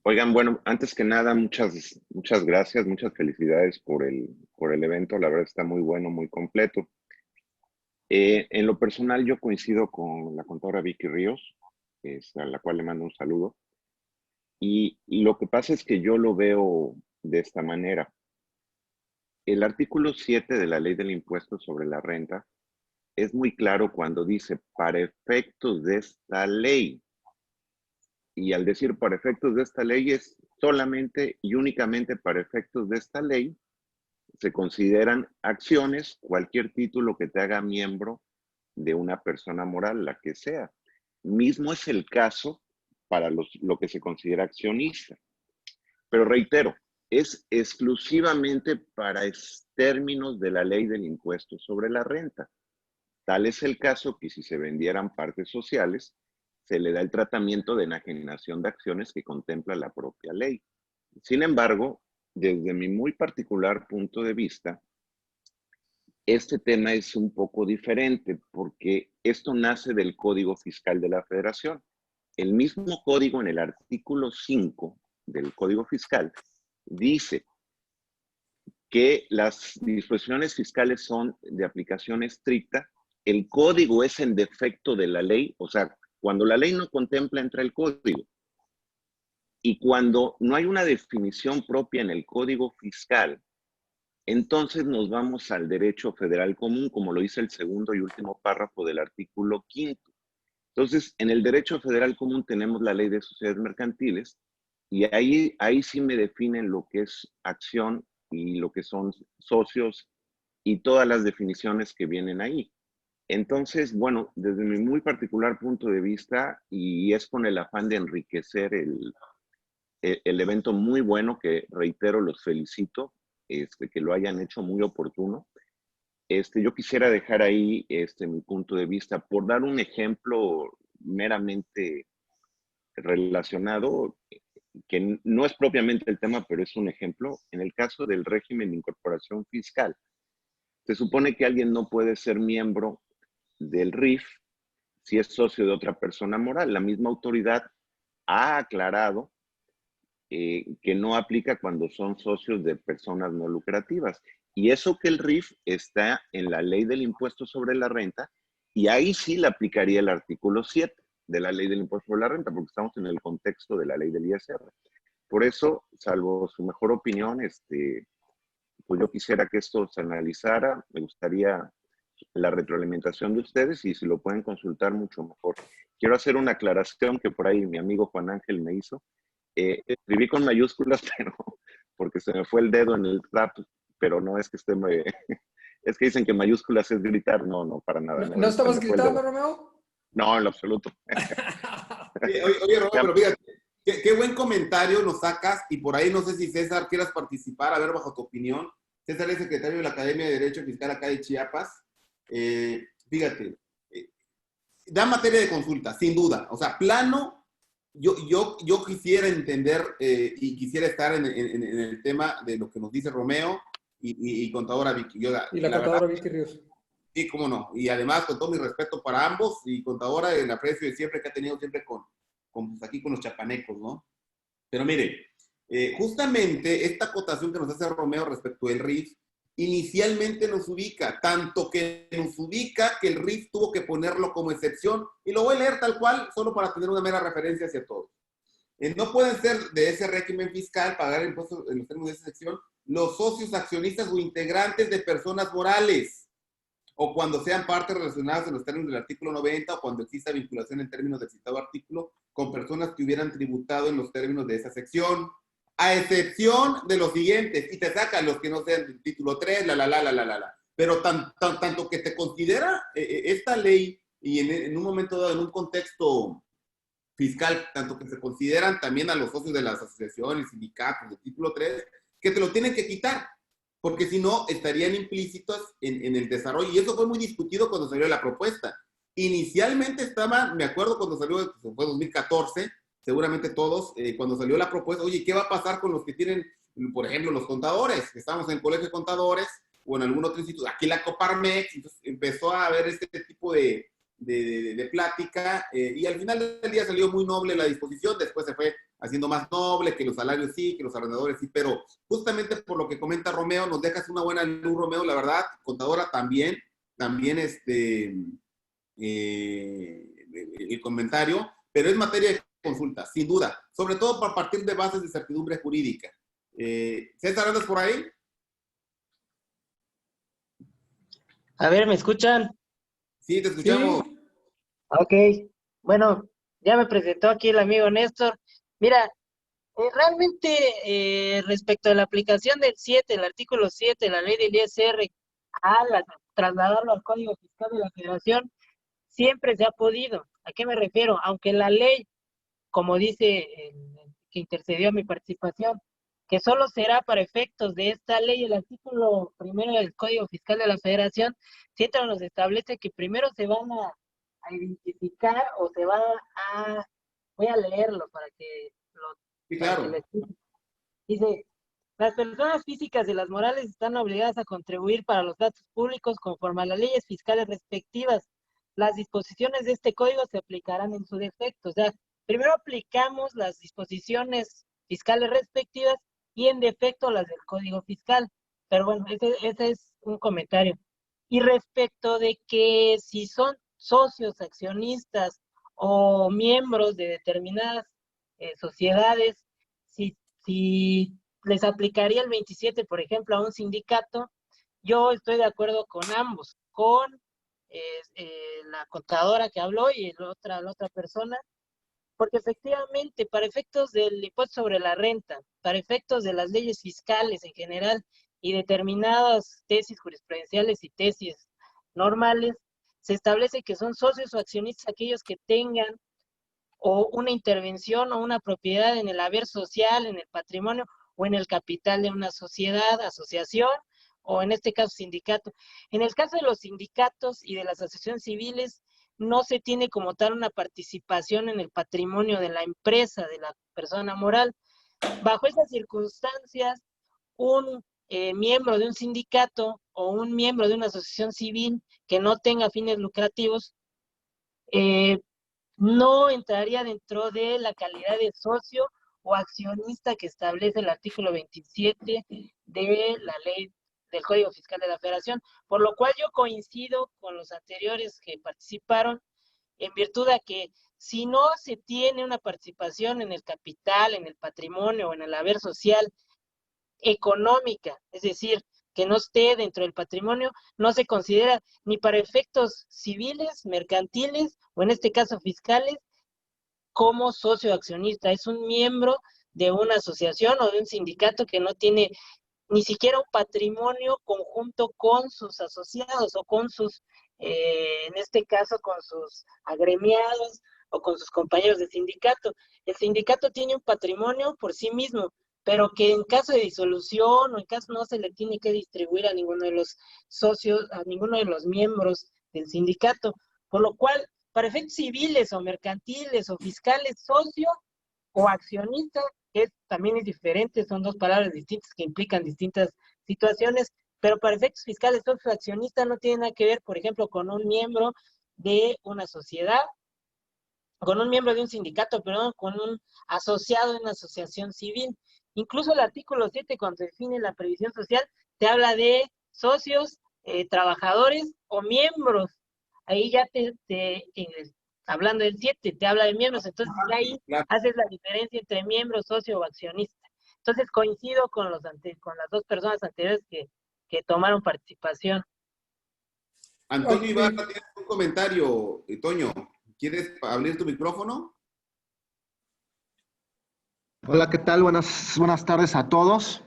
D: Oigan, bueno, antes que nada, muchas gracias, muchas felicidades por el evento. La verdad está muy bueno, muy completo. En lo personal, yo coincido con la contadora Vicky Ríos, a la cual le mando un saludo. Y lo que pasa es que yo lo veo de esta manera. El artículo 7 de la Ley del Impuesto sobre la Renta es muy claro cuando dice, para efectos de esta ley. Y al decir para efectos de esta ley es solamente y únicamente para efectos de esta ley se consideran acciones, cualquier título que te haga miembro de una persona moral, la que sea. Mismo es el caso para lo que se considera accionista. Pero reitero, es exclusivamente para términos de la ley del impuesto sobre la renta. Tal es el caso que si se vendieran partes sociales, se le da el tratamiento de enajenación de acciones que contempla la propia ley. Sin embargo, desde mi muy particular punto de vista, este tema es un poco diferente porque esto nace del Código Fiscal de la Federación. El mismo código en el artículo 5 del Código Fiscal dice que las disposiciones fiscales son de aplicación estricta. El código es en defecto de la ley, o sea, cuando la ley no contempla, entra el código. Y cuando no hay una definición propia en el Código Fiscal, entonces nos vamos al derecho federal común, como lo dice el segundo y último párrafo del artículo 5. Entonces, en el derecho federal común tenemos la ley de sociedades mercantiles y ahí sí me definen lo que es acción y lo que son socios y todas las definiciones que vienen ahí. Entonces, bueno, desde mi muy particular punto de vista, y es con el afán de enriquecer el evento muy bueno, que reitero, los felicito, que lo hayan hecho muy oportuno. Yo quisiera dejar ahí mi punto de vista por dar un ejemplo meramente relacionado, que no es propiamente el tema, pero es un ejemplo. En el caso del régimen de incorporación fiscal, se supone que alguien no puede ser miembro del RIF si es socio de otra persona moral. La misma autoridad ha aclarado que no aplica cuando son socios de personas no lucrativas. Y eso que el RIF está en la ley del impuesto sobre la renta, y ahí sí le aplicaría el artículo 7 de la ley del impuesto sobre la renta, porque estamos en el contexto de la ley del ISR. Por eso, salvo su mejor opinión, pues yo quisiera que esto se analizara, me gustaría la retroalimentación de ustedes y si lo pueden consultar mucho mejor. Quiero hacer una aclaración que por ahí mi amigo Juan Ángel me hizo. Escribí con mayúsculas, pero porque se me fue el dedo en el rap, pero no es que es que dicen que mayúsculas es gritar, no, para nada.
A: ¿No estabas gritando, Romeo?
D: No, en lo absoluto.
B: Oye, Romeo, pero fíjate, qué buen comentario nos sacas y por ahí no sé si César quieras participar, a ver, bajo tu opinión. César es secretario de la Academia de Derecho Fiscal acá de Chiapas. Fíjate, da materia de consulta, sin duda. O sea, plano, yo quisiera entender y quisiera estar en el tema de lo que nos dice Romeo y contadora Vicky.
A: Y la contadora Vicky Ríos.
B: Sí, cómo no. Y además, con todo mi respeto para ambos y contadora, el aprecio de siempre que ha tenido siempre pues, aquí con los chapanecos, ¿no? Pero mire, justamente esta acotación que nos hace Romeo respecto del RIF, inicialmente nos ubica, tanto que nos ubica que el RIF tuvo que ponerlo como excepción, y lo voy a leer tal cual, solo para tener una mera referencia hacia todos. No pueden ser de ese régimen fiscal pagar impuestos en los términos de esa sección los socios, accionistas o integrantes de personas morales, o cuando sean partes relacionadas en los términos del artículo 90, o cuando exista vinculación en términos del citado artículo con personas que hubieran tributado en los términos de esa sección, a excepción de los siguientes, y te sacan los que no sean del título 3, Pero tanto que te considera esta ley, y en un momento dado, en un contexto fiscal, tanto que se consideran también a los socios de las asociaciones, sindicatos, del título 3, que te lo tienen que quitar, porque si no, estarían implícitos en el desarrollo, y eso fue muy discutido cuando salió la propuesta. Inicialmente estaba, me acuerdo cuando salió, pues fue 2014, seguramente todos, cuando salió la propuesta, oye, ¿qué va a pasar con los que tienen, por ejemplo, los contadores? Que estamos en el colegio de contadores, o en algún otro instituto, aquí la Coparmex, entonces empezó a haber este tipo de plática, y al final del día salió muy noble la disposición, después se fue haciendo más noble, que los salarios sí, que los arrendadores sí, pero justamente por lo que comenta Romeo, nos dejas una buena luz, Romeo, la verdad, contadora también el comentario, pero es materia de consulta, sin duda, sobre todo para partir de bases de certidumbre jurídica. César, ¿andas por ahí?
G: A ver, ¿me escuchan?
B: Sí, te escuchamos.
A: Sí.
G: Ok, bueno, ya me presentó aquí el amigo Néstor. Mira, realmente respecto a la aplicación del 7, el artículo 7 de la ley del ISR, trasladarlo al Código Fiscal de la Federación, siempre se ha podido. ¿A qué me refiero? Aunque la ley, como dice el que intercedió a mi participación, que solo será para efectos de esta ley, el artículo primero del Código Fiscal de la Federación, siempre nos establece que primero se van a identificar o se va a, voy a leerlo para que
B: Sí, claro.
G: Dice, las personas físicas y las morales están obligadas a contribuir para los datos públicos conforme a las leyes fiscales respectivas. Las disposiciones de este código se aplicarán en su defecto. O sea, primero aplicamos las disposiciones fiscales respectivas y en defecto las del Código Fiscal. Pero bueno, ese es un comentario. Y respecto de que si son socios, accionistas o miembros de determinadas sociedades, si les aplicaría el 27, por ejemplo, a un sindicato, yo estoy de acuerdo con ambos, con la contadora que habló y la otra persona, porque efectivamente, para efectos del impuesto sobre la renta, para efectos de las leyes fiscales en general y determinadas tesis jurisprudenciales y tesis normales, se establece que son socios o accionistas aquellos que tengan o una intervención o una propiedad en el haber social, en el patrimonio o en el capital de una sociedad, asociación o en este caso sindicato. En el caso de los sindicatos y de las asociaciones civiles, no se tiene como tal una participación en el patrimonio de la empresa, de la persona moral. Bajo esas circunstancias, un miembro de un sindicato o un miembro de una asociación civil que no tenga fines lucrativos, no entraría dentro de la calidad de socio o accionista que establece el artículo 27 de la ley del Código Fiscal de la Federación, por lo cual yo coincido con los anteriores que participaron, en virtud de que si no se tiene una participación en el capital, en el patrimonio o en el haber social económica, es decir, que no esté dentro del patrimonio, no se considera ni para efectos civiles, mercantiles o en este caso fiscales, como socio accionista. Es un miembro de una asociación o de un sindicato que no tiene ni siquiera un patrimonio conjunto con sus asociados o con sus, en este caso, con sus agremiados o con sus compañeros de sindicato. El sindicato tiene un patrimonio por sí mismo, pero que en caso de disolución o en caso no se le tiene que distribuir a ninguno de los socios, a ninguno de los miembros del sindicato, por lo cual, para efectos civiles o mercantiles o fiscales, socio o accionista, que también es diferente, son dos palabras distintas que implican distintas situaciones, pero para efectos fiscales, socio accionista no tiene nada que ver, por ejemplo, con un miembro de una sociedad con un miembro de un sindicato, perdón, con un asociado de una asociación civil. Incluso el artículo 7, cuando define la previsión social, te habla de socios, trabajadores o miembros. Ahí ya hablando del 7, te habla de miembros, entonces ya ahí
B: Claro.
G: haces la diferencia entre miembro, socio o accionista. Entonces coincido con las dos personas anteriores que tomaron participación.
B: Antonio
A: Ok.
B: Ibarra, tienes un comentario, Toño. ¿Quieres abrir tu micrófono?
H: Hola, ¿qué tal? Buenas tardes a todos.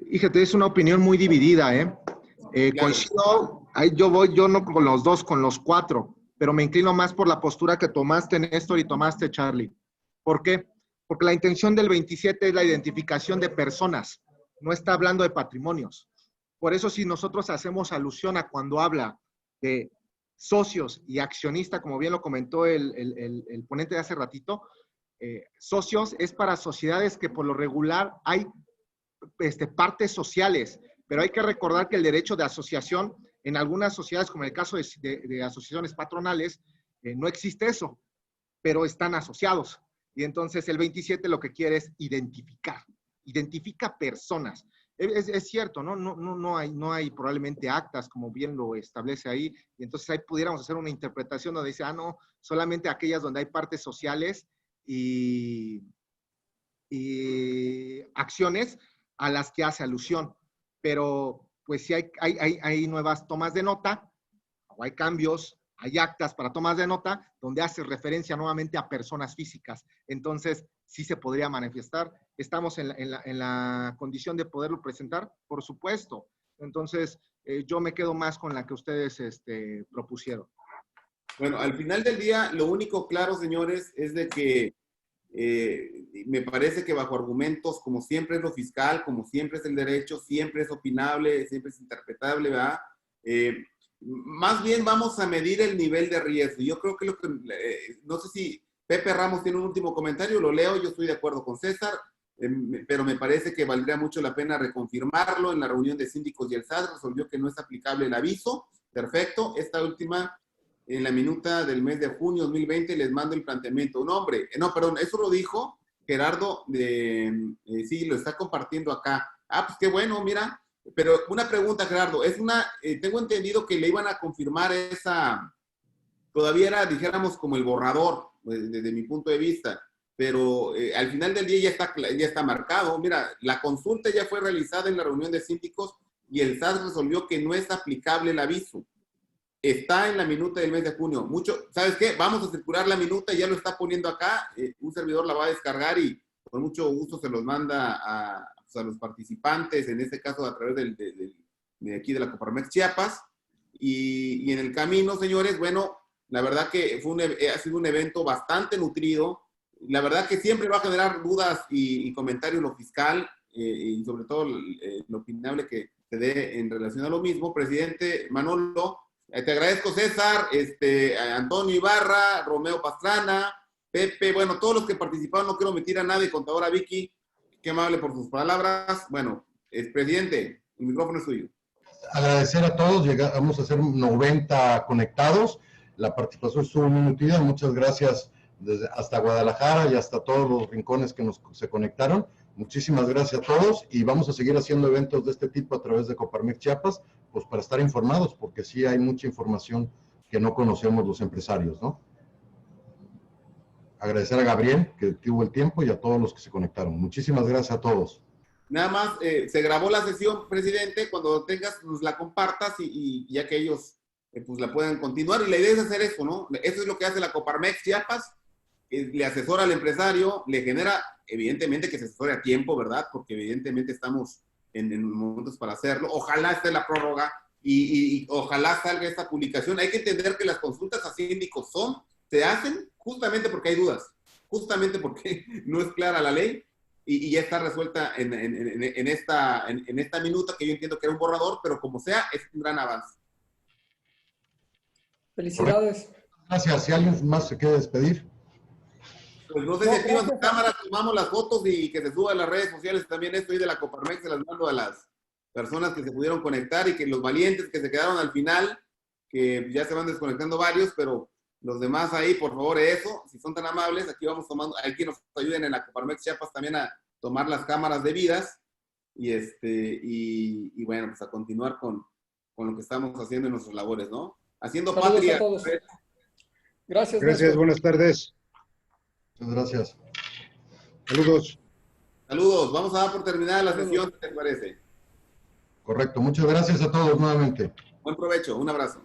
H: Fíjate, es una opinión muy dividida, ¿eh?
B: Claro.
H: Coincido, ahí yo no con los dos, con los cuatro, pero me inclino más por la postura que tomaste, Néstor, y tomaste, Charlie. ¿Por qué? Porque la intención del 27 es la identificación de personas, no está hablando de patrimonios. Por eso, si nosotros hacemos alusión a cuando habla de socios y accionista, como bien lo comentó el ponente de hace ratito, socios es para sociedades que por lo regular hay partes sociales, pero hay que recordar que el derecho de asociación en algunas sociedades, como en el caso de asociaciones patronales, no existe eso, pero están asociados. Y entonces el 27 lo que quiere es identifica personas. Es cierto, ¿no? No hay probablemente actas, como bien lo establece ahí, y entonces ahí pudiéramos hacer una interpretación donde dice, no, solamente aquellas donde hay partes sociales y acciones a las que hace alusión. Pero pues sí hay nuevas tomas de nota, o hay cambios, hay actas para tomas de nota, donde hace referencia nuevamente a personas físicas. Entonces, sí se podría manifestar. Estamos en la condición de poderlo presentar, por supuesto. Entonces, yo me quedo más con la que ustedes propusieron.
B: Bueno, al final del día, lo único claro, señores, es de que me parece que bajo argumentos, como siempre es lo fiscal, como siempre es el derecho, siempre es opinable, siempre es interpretable, ¿verdad? Más bien vamos a medir el nivel de riesgo. Yo creo que no sé si Pepe Ramos tiene un último comentario, lo leo, yo estoy de acuerdo con César, pero me parece que valdría mucho la pena reconfirmarlo. En la reunión de síndicos y el SAT resolvió que no es aplicable el aviso. Perfecto. Esta última, en la minuta del mes de junio 2020, les mando el planteamiento. No, hombre, no, perdón, eso lo dijo Gerardo, sí, lo está compartiendo acá. Ah, pues qué bueno, mira. Pero una pregunta, Gerardo, tengo entendido que le iban a confirmar todavía era, dijéramos, como el borrador, desde mi punto de vista, pero al final del día ya está marcado. Mira, la consulta ya fue realizada en la reunión de síndicos y el SAT resolvió que no es aplicable el aviso. Está en la minuta del mes de junio. ¿Sabes qué? Vamos a circular la minuta, ya lo está poniendo acá, un servidor la va a descargar y con mucho gusto se los manda a los participantes, en este caso a través de aquí de la Coparmex Chiapas. Y en el camino, señores, bueno, la verdad que ha sido un evento bastante nutrido. La verdad que siempre va a generar dudas y comentarios lo fiscal y sobre todo lo opinable que se dé en relación a lo mismo. Presidente Manolo, te agradezco, César, Antonio Ibarra, Romeo Pastrana, Pepe, bueno, todos los que participaron, no quiero omitir a nadie, contadora Vicky, qué amable por sus palabras. Bueno, presidente, el micrófono es suyo.
E: Agradecer a todos, llegamos a ser 90 conectados, la participación estuvo muy nutrida, muchas gracias hasta Guadalajara y hasta todos los rincones que se conectaron. Muchísimas gracias a todos y vamos a seguir haciendo eventos de este tipo a través de Coparmex Chiapas, pues para estar informados, porque sí hay mucha información que no conocemos los empresarios, ¿no? Agradecer a Gabriel, que tuvo el tiempo, y a todos los que se conectaron. Muchísimas gracias a todos.
B: Nada más, se grabó la sesión, presidente, cuando tengas, nos la compartas y ya que ellos pues la puedan continuar. Y la idea es hacer eso, ¿no? Eso es lo que hace la Coparmex Chiapas, le asesora al empresario, le genera, evidentemente que se asesore a tiempo, ¿verdad? Porque evidentemente estamos en momentos para hacerlo. Ojalá esté la prórroga y ojalá salga esta publicación. Hay que entender que las consultas a síndicos se hacen justamente porque hay dudas, justamente porque no es clara la ley y ya está resuelta en esta minuta, que yo entiendo que era un borrador, pero como sea, es un gran avance.
A: Felicidades.
E: Gracias. Si alguien más se quiere despedir.
B: Pues no sé si activan su cámara, tomamos las fotos y que se suba a las redes sociales también. Esto ahí de la Coparmex se las mando a las personas que se pudieron conectar y que los valientes que se quedaron al final, que ya se van desconectando varios, pero Los demás ahí, por favor, eso, si son tan amables, aquí vamos tomando, hay que nos ayuden en la Coparmex Chiapas también a tomar las cámaras debidas y bueno, pues a continuar con lo que estamos haciendo en nuestras labores, ¿no? Haciendo
A: Saludos
B: patria.
A: a todos. Gracias.
I: Gracias,
A: Néstor.
I: buenas tardes.
E: Muchas gracias.
I: Saludos.
B: Saludos, vamos a dar por terminada la sesión, ¿qué te parece?
E: Correcto. Muchas gracias a todos nuevamente.
B: Buen provecho, un abrazo.